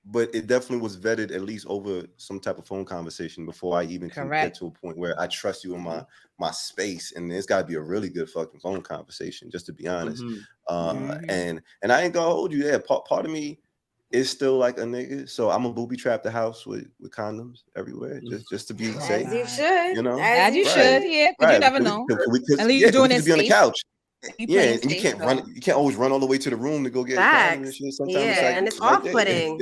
but it definitely was vetted at least over some type of phone conversation before I even can get to a point where I trust you in my space, and it's got to be a really good fucking phone conversation, just to be honest. And I ain't gonna hold you there. Part of me is still like a nigga, so I'm a booby trap the house with condoms everywhere, just to be safe. As you should, as you should, yeah. Because you never know. At least you're doing it. Be on the couch. Yeah, and you can't run. You can't always run all the way to the room to go get condoms and shit. Sometimes and it's off-putting.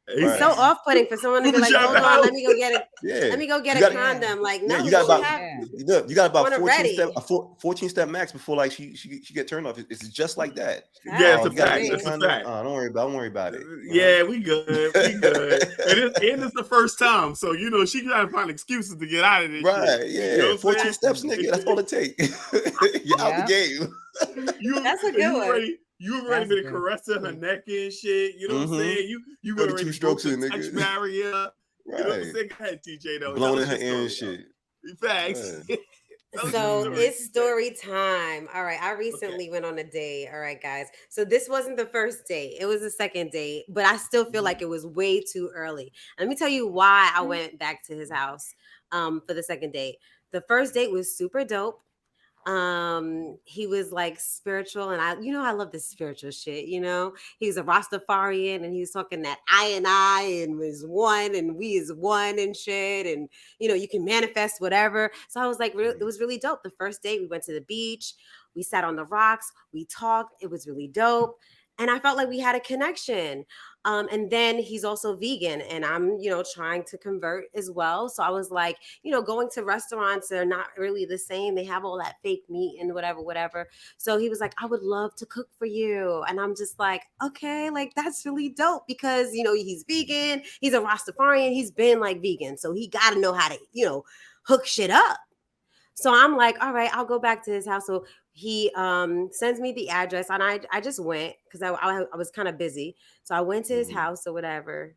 It's so off-putting for someone to be like, "Hold on, let me go get it. Let me go get a condom." Like, no, you got about 14-step max before like she get turned off. It's just like that. Yeah, it's a fact. It's a fact. Don't worry about it. Yeah, we good. And it's the first time, so she gotta find excuses to get out of this. Right? Shit. Yeah, 14 steps, nigga. That's all it takes. You're out the game. That's a good one. You've already been caressing her neck and shit. You know what I'm saying? You already 2 strokes in, touch nigga. barrier. Right. You know what I'm saying? Go ahead, TJ. Though. Blowing in her ear and shit. Facts. So it's story time. All right. I recently went on a date. All right, guys. So this wasn't the first date. It was the second date, but I still feel like it was way too early. Let me tell you why I went back to his house for the second date. The first date was super dope. He was like spiritual, and I love this spiritual shit. He was a Rastafarian, and he was talking that I and was one, and we is one and shit, and you can manifest whatever. So I was like, it was really dope. The first date, we went to the beach, we sat on the rocks, we talked. It was really dope, and I felt like we had a connection. And then he's also vegan, and I'm, trying to convert as well. So I was like, going to restaurants are not really the same. They have all that fake meat and whatever. So he was like, I would love to cook for you. And I'm just like, okay, like that's really dope because, he's vegan. He's a Rastafarian. He's been like vegan. So he got to know how to, hook shit up. So I'm like, all right, I'll go back to his house. So he sends me the address, and I just went because I was kind of busy. So I went to his house or whatever.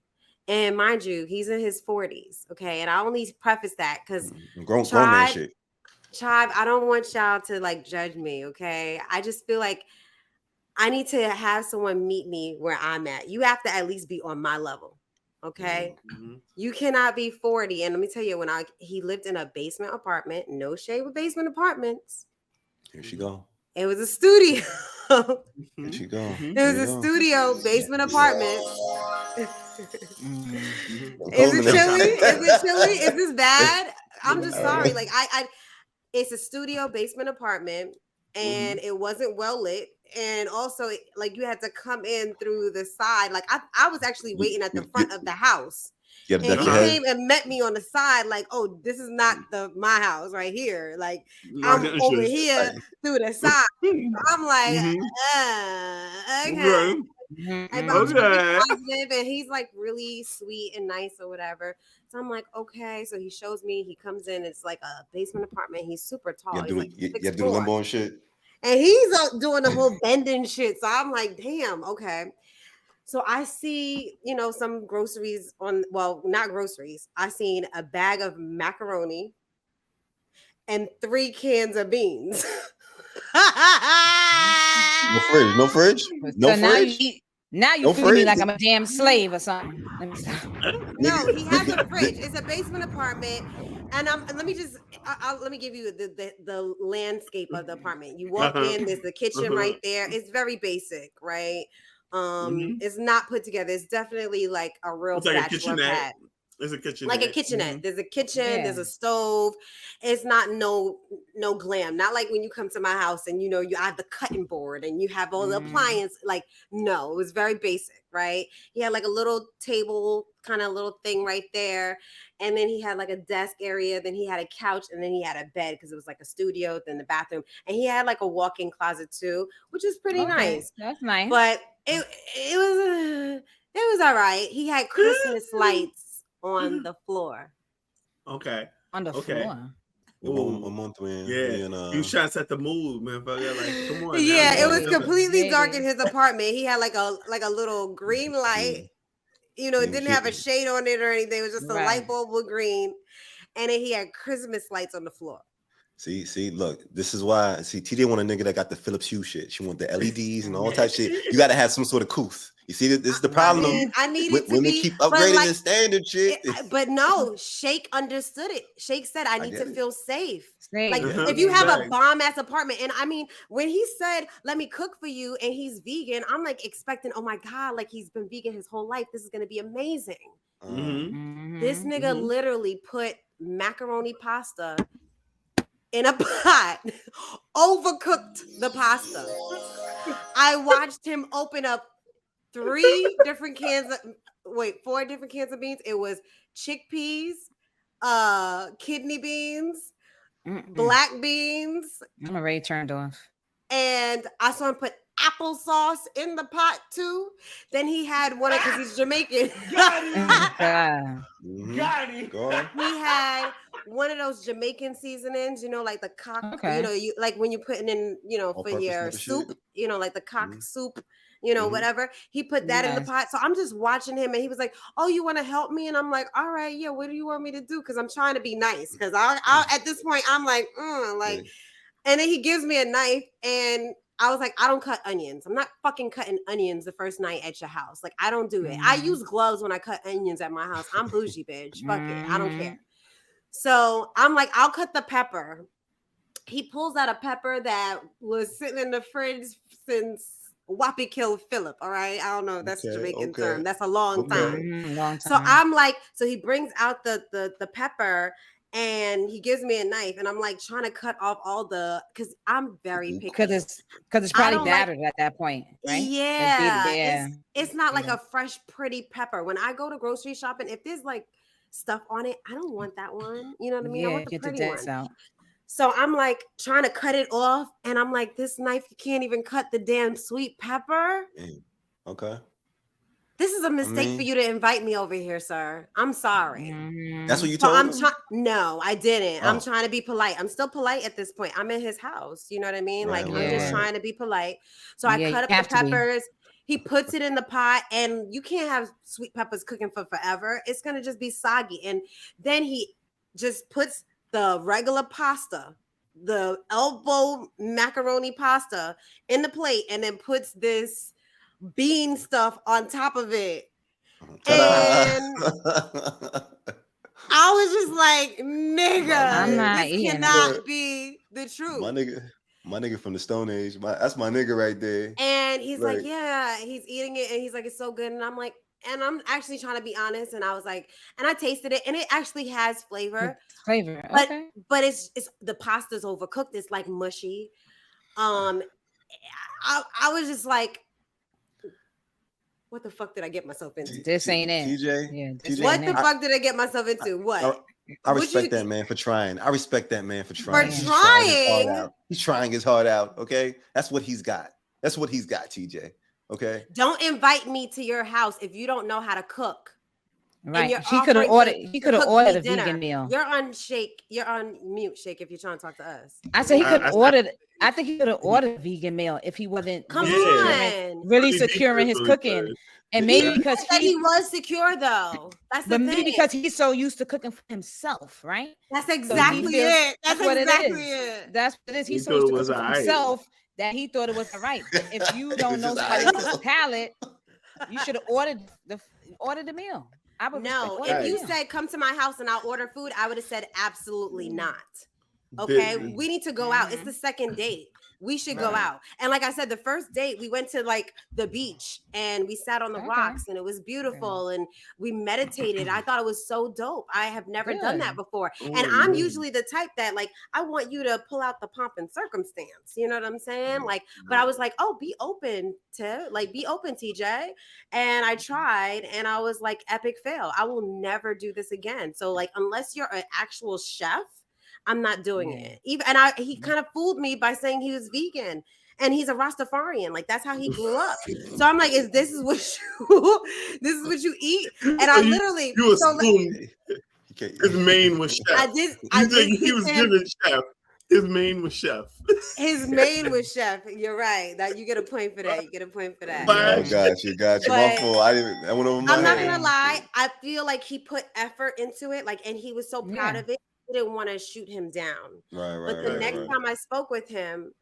And mind you, he's in his 40s. Okay. And I only preface that because grown man shit. Tribe, I don't want y'all to like judge me. Okay. I just feel like I need to have someone meet me where I'm at. You have to at least be on my level. Okay. Mm-hmm. You cannot be 40. And let me tell you, he lived in a basement apartment, no shade with basement apartments. Here she go. It was a studio. Here she go. It was a studio basement apartment. Is it chilly? Is this bad? I'm just sorry. Like it's a studio basement apartment, and it wasn't well lit. And also, like you had to come in through the side. Like I was actually waiting at the front of the house. And he came and met me on the side, like, oh, this is not my house right here. Like, I'm over here through the side. I'm like, okay. And positive, and he's like really sweet and nice or whatever. So I'm like, okay. So he shows me, he comes in, it's like a basement apartment. He's super tall. You have to do the limbo and shit. And he's doing the whole bending shit. So I'm like, damn, okay. So I see, some groceries not groceries. I seen a bag of macaroni and 3 cans of beans. No fridge. Now you feel me like I'm a damn slave or something. No, he has a fridge. It's a basement apartment. And let me give you the landscape of the apartment. You walk in, there's the kitchen right there. It's very basic, right? It's not put together. It's definitely like a real bachelor pad. It's a kitchenette. Like a kitchenette. There's a kitchen, there's a stove. It's not no glam. Not like when you come to my house and you know you have the cutting board and you have all the appliances. Like, no, it was very basic, right? He had like a little table, kind of little thing right there. And then he had like a desk area, then he had a couch, and then he had a bed because it was like a studio, then the bathroom. And he had like a walk-in closet too, which is pretty nice. That's nice. But it was all right. He had Christmas lights on the floor. Okay. On the floor. A month, man. Yeah. You trying to set the mood, man. Like, come on. Yeah, it was completely dark in his apartment. He had like a little green light. You know, it didn't have a shade on it or anything. It was just a light bulb with green. And then he had Christmas lights on the floor. See, look, this is why. See, TJ want a nigga that got the Philips Hue shit. She want the LEDs and all type shit. You got to have some sort of couth. You see, this is the problem. I need it to women be, keep upgrading the standard shit. But no, Shake understood it. Shake said, I need to feel safe. Like, Yeah. if you have a bomb-ass apartment, and I mean, when he said, let me cook for you, and he's vegan, I'm like expecting, oh my God, like he's been vegan his whole life. This is going to be amazing. This nigga literally put macaroni pasta in a pot, overcooked the pasta. I watched him open up 4 different cans of beans. It was chickpeas, kidney beans, black beans. I'm already turned off. And I saw him put applesauce in the pot too. Then he had one because he's Jamaican. Got it. He had one of those Jamaican seasonings, you know, like the cock, you know, you like when you're putting in, you know, for your soup, you know, like the cock soup, you know, whatever. He put that in the pot. So I'm just watching him and he was like, oh, you want to help me? And I'm like, all right, yeah, what do you want me to do? Because I'm trying to be nice. Because I at this point, I'm like, and then he gives me a knife and I was like, I don't cut onions. I'm not fucking cutting onions the first night at your house. Like, I don't do it. I use gloves when I cut onions at my house. I'm bougie, bitch. Fuck it. I don't care. So I'm like, I'll cut the pepper. He pulls out a pepper that was sitting in the fridge since Whoppy killed Philip. All right. I don't know. That's a Jamaican term. That's a long time. Long time. So I'm like, so he brings out the pepper and he gives me a knife and I'm like trying to cut off all because I'm very picky. Because it's probably battered at that point, right? Yeah. It's not like a fresh, pretty pepper. When I go to grocery shopping, if there's like stuff on it, I don't want that one. You know what I mean? I want the pretty one. Out. So I'm like trying to cut it off and I'm like, this knife, you can't even cut the damn sweet pepper. Okay. This is a mistake for you to invite me over here, sir. I'm sorry. That's what you told him? No, I didn't. I'm trying to be polite. I'm still polite at this point. I'm in his house. You know what I mean? I'm just trying to be polite. So I cut up the peppers. He puts it in the pot and you can't have sweet peppers cooking for forever. It's going to just be soggy. And then he just puts the regular pasta, the elbow macaroni pasta in the plate and then puts this bean stuff on top of it. And I was just like, nigga, this cannot be the truth. My nigga from the Stone Age. That's my nigga right there. And he's like, yeah, he's eating it and he's like, it's so good. And I'm like, and I'm actually trying to be honest. And I was like, and I tasted it and it actually has flavor. But it's the pasta's overcooked. It's like mushy. I was just like, what the fuck did I get myself into? This ain't it. TJ. What the fuck did I get myself into? What? I respect that man for trying. For trying. He's trying his heart out. Okay. That's what he's got. TJ. Okay. Don't invite me to your house if you don't know how to cook. Right. He could have ordered a vegan meal. You're on mute, Shake, if you're trying to talk to us. I said he could have ordered. I think he could have ordered a vegan meal if he wasn't really securing his cooking. And maybe because he was secure though. That's the thing. Maybe because he's so used to cooking for himself, right? That's exactly it. That's what it is. That's what it is. He's so used to cooking for himself that he thought it was all right. But if you don't know somebody else's palate, you should have ordered the meal. I would if you said come to my house and I'll order food, I would have said absolutely not. Okay, we need to go out. It's the second date. we should go out. And like I said, the first date, we went to like the beach and we sat on the rocks and it was beautiful and we meditated. I thought it was so dope. I have never done that before. And I'm usually the type that like, I want you to pull out the pomp and circumstance. You know what I'm saying? Like, but I was like, oh, be open, TJ. And I tried and I was like, epic fail. I will never do this again. So like, unless you're an actual chef, I'm not doing it. He kind of fooled me by saying he was vegan and he's a Rastafarian. Like that's how he grew up. So I'm like, this is what you eat? And I literally you assumed his main was chef. I did he was given chef. His main was chef. His main was chef. You're right. That you get a point for that. I got you. My fault. I went over my I'm not head. gonna lie. I feel like he put effort into it. Like, and he was so proud of it. Didn't want to shoot him down. But the next time I spoke with him,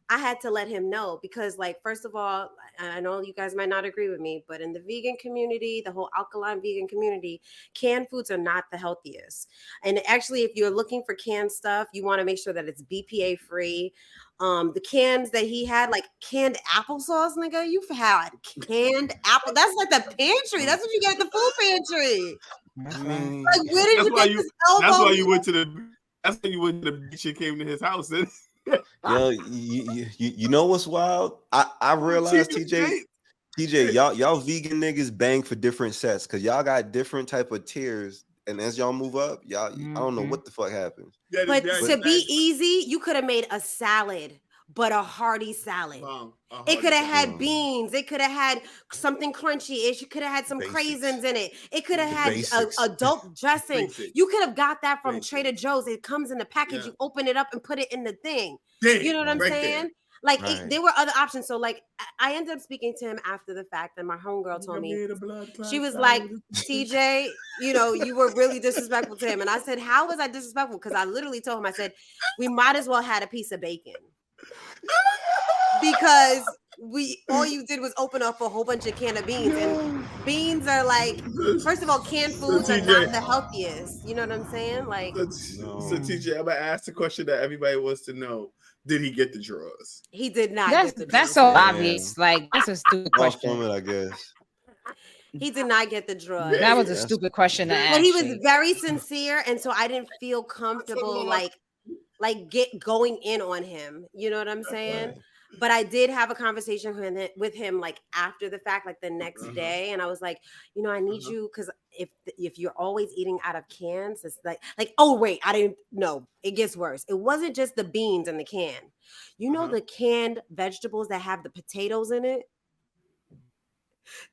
I had to let him know because, like, first of all, I know you guys might not agree with me, but in the vegan community, the whole alkaline vegan community, canned foods are not the healthiest. And actually, if you're looking for canned stuff, you want to make sure that it's BPA free. The cans that he had, like canned applesauce, nigga, you've had canned apple. That's like the pantry. That's what you get at the food pantry. Like, where did you get this elbow? That's why you went to the beach and came to his house. Yo, you know what's wild? I realized TJ, y'all vegan niggas bang for different sets because y'all got different type of tiers. And as y'all move up, y'all, I don't know what the fuck happens. But to be easy, you could have made a salad, but a hearty salad. It could have had beans. It could have had something crunchy. It could have had some craisins in it. It could have had a dope dressing. You could have got that from Trader Joe's. It comes in the package. You open it up and put it in the thing. You know what I'm saying? Like there were other options. So like I ended up speaking to him after the fact, and my homegirl told me, she was like, TJ, you know, you were really disrespectful to him. And I said, how was I disrespectful? Because I literally told him, I said, we might as well had a piece of bacon. Because all you did was open up a whole bunch of can of beans, and beans are like, first of all, canned foods are not the healthiest. You know what I'm saying? Like, so TJ, I'm gonna ask the question that everybody wants to know: did he get the drawers? He did not. That's so obvious. Like that's a stupid question. I guess. He did not get the drawers. That was a stupid question to ask. But he was very sincere, and so I didn't feel comfortable like going in on him. You know what I'm saying? Right. But I did have a conversation with him like after the fact, like the next day, and I was like, you know, I need you because if you're always eating out of cans, it's like oh wait, I didn't know. It gets worse. It wasn't just the beans in the can. You know the canned vegetables that have the potatoes in it.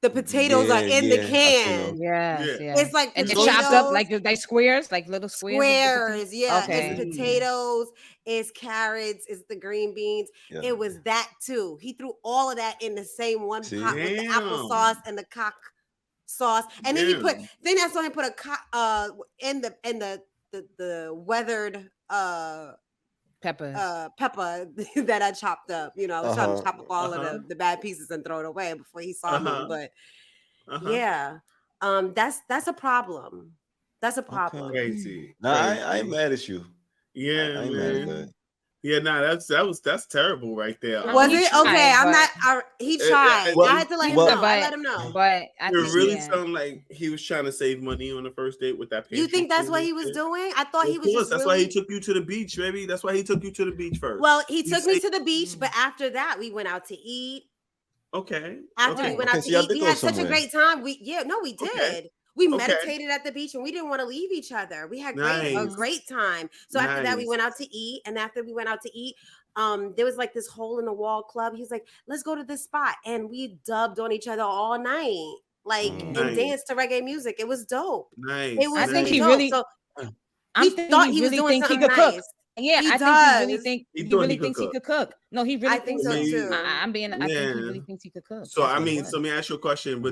The potatoes are in the can. Yes. It's like and it's chopped up like squares, like little squares. Okay. It's potatoes, it's carrots, it's the green beans. Yeah. It was that too. He threw all of that in the same one pot with the applesauce and the cock sauce, and then I saw him put a in the weathered pepper that I chopped up. You know, I was trying to chop up all of the bad pieces and throw it away before he saw me. But that's a problem. That's a problem. Crazy. No, I ain't mad at you. Yeah, I ain't mad at that. Yeah, that's terrible right there. Was it okay? I'm not. He tried. I had to let him know. I let him know. But it really sounded like he was trying to save money on the first date with that. You think that's what he was doing? I thought he was. That's why he took you to the beach, baby. That's why he took you to the beach first. Well, he took me to the beach, but after that, we went out to eat. Okay. After we went out to eat, we had such a great time. We did. Okay. We meditated at the beach and we didn't want to leave each other. We had a great time. So after that, we went out to eat. And after we went out to eat, there was like this hole in the wall club. He's like, let's go to this spot. And we dubbed on each other all night, and danced to reggae music. It was dope. Nice. It was I think he dope. Really, so he thought he was doing something nice. Yeah, I think he really thinks he could cook. No, he really thinks so too. I think he really thinks he could cook. So I mean, so let me ask you a question.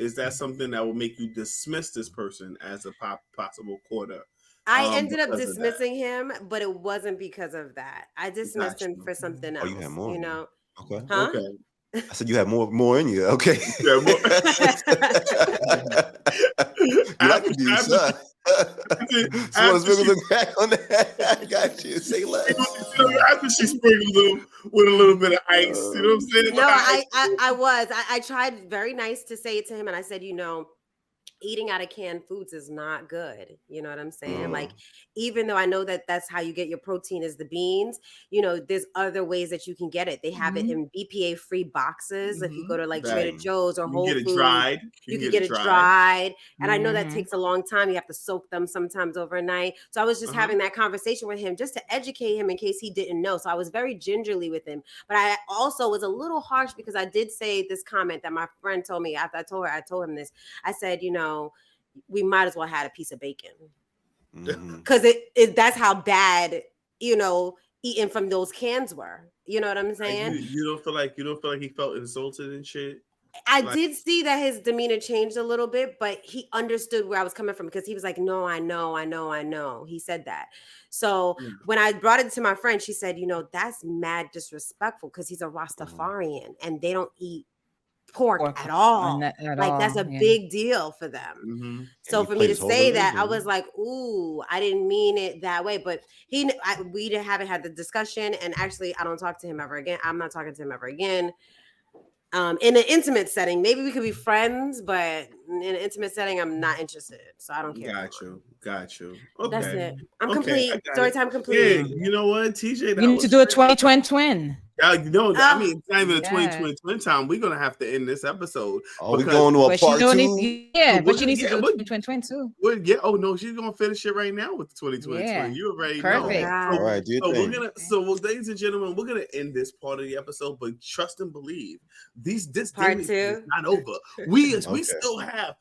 Is that something that will make you dismiss this person as a possible quarter? I ended up dismissing him, but it wasn't because of that. I dismissed him for something else. You had more, you know? Okay. Huh? Okay. I said you had more in you. Okay. Yeah, more. I could do son. So let's look back on that. I got you. Say less. After she sprinkled them with a little bit of ice, you know what I'm saying? No, I tried very nice to say it to him, and I said, eating out of canned foods is not good. You know what I'm saying? Like, even though I know that that's how you get your protein is the beans, there's other ways that you can get it. They have it in BPA free boxes. If you go to like Trader Joe's or Whole Foods, you can get it dried. And I know that takes a long time. You have to soak them sometimes overnight. So I was just having that conversation with him just to educate him in case he didn't know. So I was very gingerly with him, but I also was a little harsh because I did say this comment that my friend told me after I told him this. I said, we might as well had a piece of bacon because that's how bad eating from those cans were. You know what I'm saying? Like you don't feel like he felt insulted and shit. I did see that his demeanor changed a little bit, but he understood where I was coming from because he was like, "No, I know." He said that. So when I brought it to my friend, she said, "That's mad disrespectful because he's a Rastafarian and they don't eat pork at all. That's a big deal for them." So for me to say that, I was like, "Ooh, I didn't mean it that way." But we haven't had the discussion, and actually, I don't talk to him ever again. I'm not talking to him ever again. In an intimate setting, maybe we could be friends, but in an intimate setting, I'm not interested. So I don't care. Got you. Okay. That's it. I'm complete. Story time complete. Yeah, you know what, TJ? You need to do a 20 twin. I mean, it's not even a 20 twin time. We're gonna have to end this episode. We're going to a part 2. But she needs to do a 20 twin too. Oh no, she's gonna finish it right now with the 20 twin. You already Perfect. know. All right, ladies and gentlemen, we're gonna end this part of the episode, but trust and believe this part 2 is not over. We still have.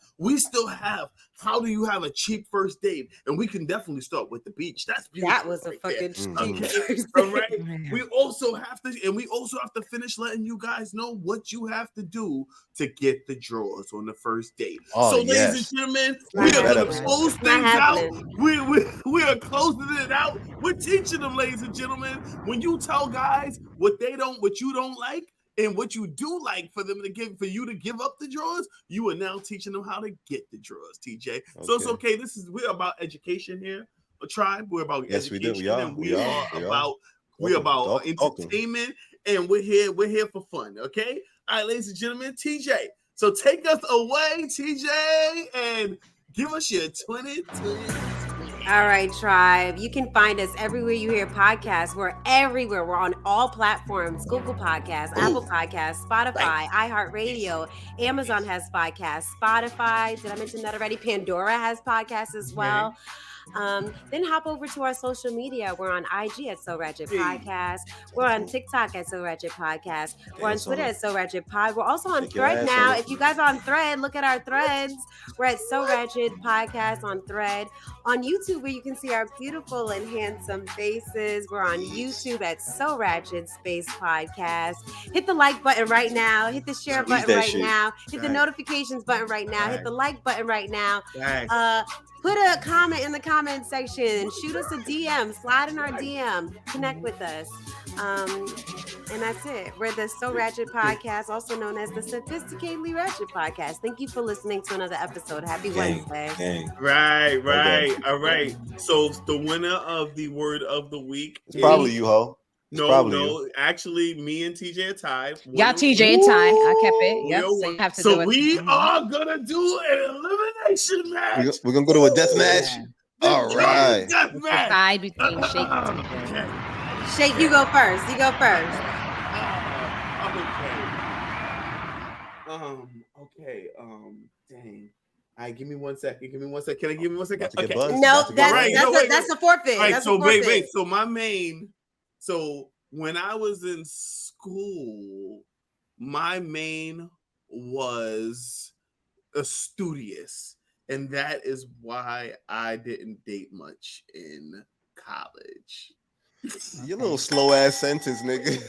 How do you have a cheap first date? And we can definitely start with the beach. That's beautiful. That was a fucking cheap first date. All right. We also have to finish letting you guys know what you have to do to get the drawers on the first date. Ladies and gentlemen, we are going to close things out. We are closing it out. We're teaching them, ladies and gentlemen, when you tell guys what you don't like, and what you do like for you to give up the drawers, you are now teaching them how to get the drawers, TJ. Okay. So it's okay. We're about education here, a tribe. We're about education. We are about entertainment, and we're here for fun. Okay. All right, ladies and gentlemen, TJ. So take us away, TJ, and give us your 2020. All right, tribe. You can find us everywhere you hear podcasts. We're everywhere. We're on all platforms: Google Podcasts, Apple Podcasts, Spotify, iHeartRadio. Amazon has podcasts. Spotify. Did I mention that already? Pandora has podcasts as well. Then hop over to our social media. We're on IG at So Ratchet Podcast. We're on TikTok at So Ratchet Podcast. We're on Twitter at So Ratchet Pod. We're also on Thread now. If you guys are on Thread, look at our threads. We're at So Ratchet Podcast on Thread. On YouTube, where you can see our beautiful and handsome faces. We're on YouTube at So Ratchet Space Podcast. Hit the like button right now. Hit the share button right now. Hit the notifications button right now. Hit the like button right now. Put a comment in the comment section. Shoot us a DM. Slide in our DM. Connect with us. And that's it. We're the So Ratchet Podcast, also known as the Sophisticatedly Ratchet Podcast. Thank you for listening to another episode. Happy Wednesday. Right. Okay. All right. So the winner of the word of the week is probably you, Ho. No. Actually, me and TJ are tied. Y'all TJ and Ty. I kept it. Yep. So you have to do it. We are gonna do an elimination match. We're gonna go to a death match. All right. Death match. Tie between Shake and TJ. Shake, you go first. You go first. Okay. Dang. All right, give me 1 second. Can I give me 1 second? Okay. No, that's a forfeit. All right, wait. So when I was in school, my main was studious, and that is why I didn't date much in college. Your little slow ass sentence, nigga.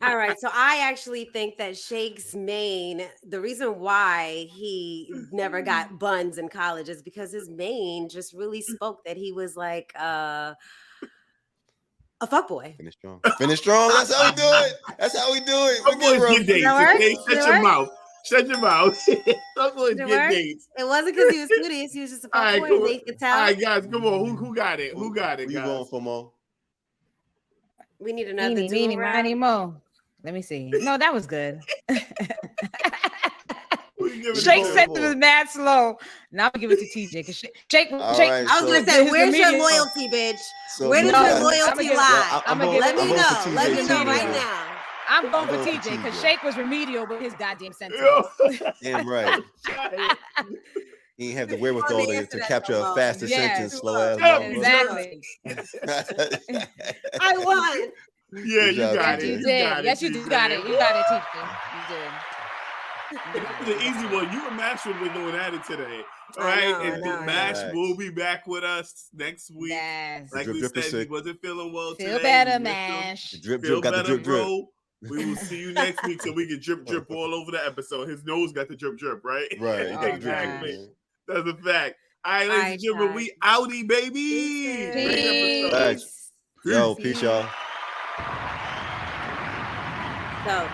All right. So I actually think that Shake's main, the reason why he never got buns in college is because his main just really spoke that he was like a fuckboy. Finish strong. That's how we do it. We're boys get dates. Okay? Shut your mouth. Shut your mouth. Stop going Did it get work? dates. It wasn't because he was studious. He was just a All right, fuckboy. cool. They could tell. All right, guys, come on. Who got it? Who got it, Who you guys? going for, Mo? We need another Meanie, duo Miny, round. Mo. Let me see. No, that was good. Who you giving Shake it to? said it was mad slow. Now I'm gonna give it to TJ. Cause Jake, All Jake, right, I was gonna so- say, his where's your remedial- loyalty, bitch? So Where does No, your I'ma loyalty give it- lie? I'ma going- give Let it- me going know. for Let me TJ. know right now. I'm going I'm for going for TJ because TJ. Shake was remedial with his goddamn sentence. Damn right. He ain't have the wherewithal to capture a faster Yes. sentence, slow ass. Yeah, motherfucker. Exactly. I won. Yeah, Good you job, got TJ. it. You You did. got it. Yes, you TJ. got it. You got it, TJ. You did. That was an easy one. You and Mash would have been going at it today. All I right. know, And I know. Mash Facts. will be back with us next week. Yes. Like Drip, we drip is said, he sick. wasn't feeling well Feel today. better, We missed him. Mash. Drip, Feel drip, got the better, drip, drip. bro. We will see you next week so we can drip all over the episode. His nose got the drip, right? Right. Oh, Drip, drip, Exactly. man. That's a fact. All right, ladies All right, and gentlemen, Sean. we outie, baby. Peace. Great episode. Facts. Yo, peace, y'all. So.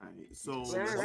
All right, so All let's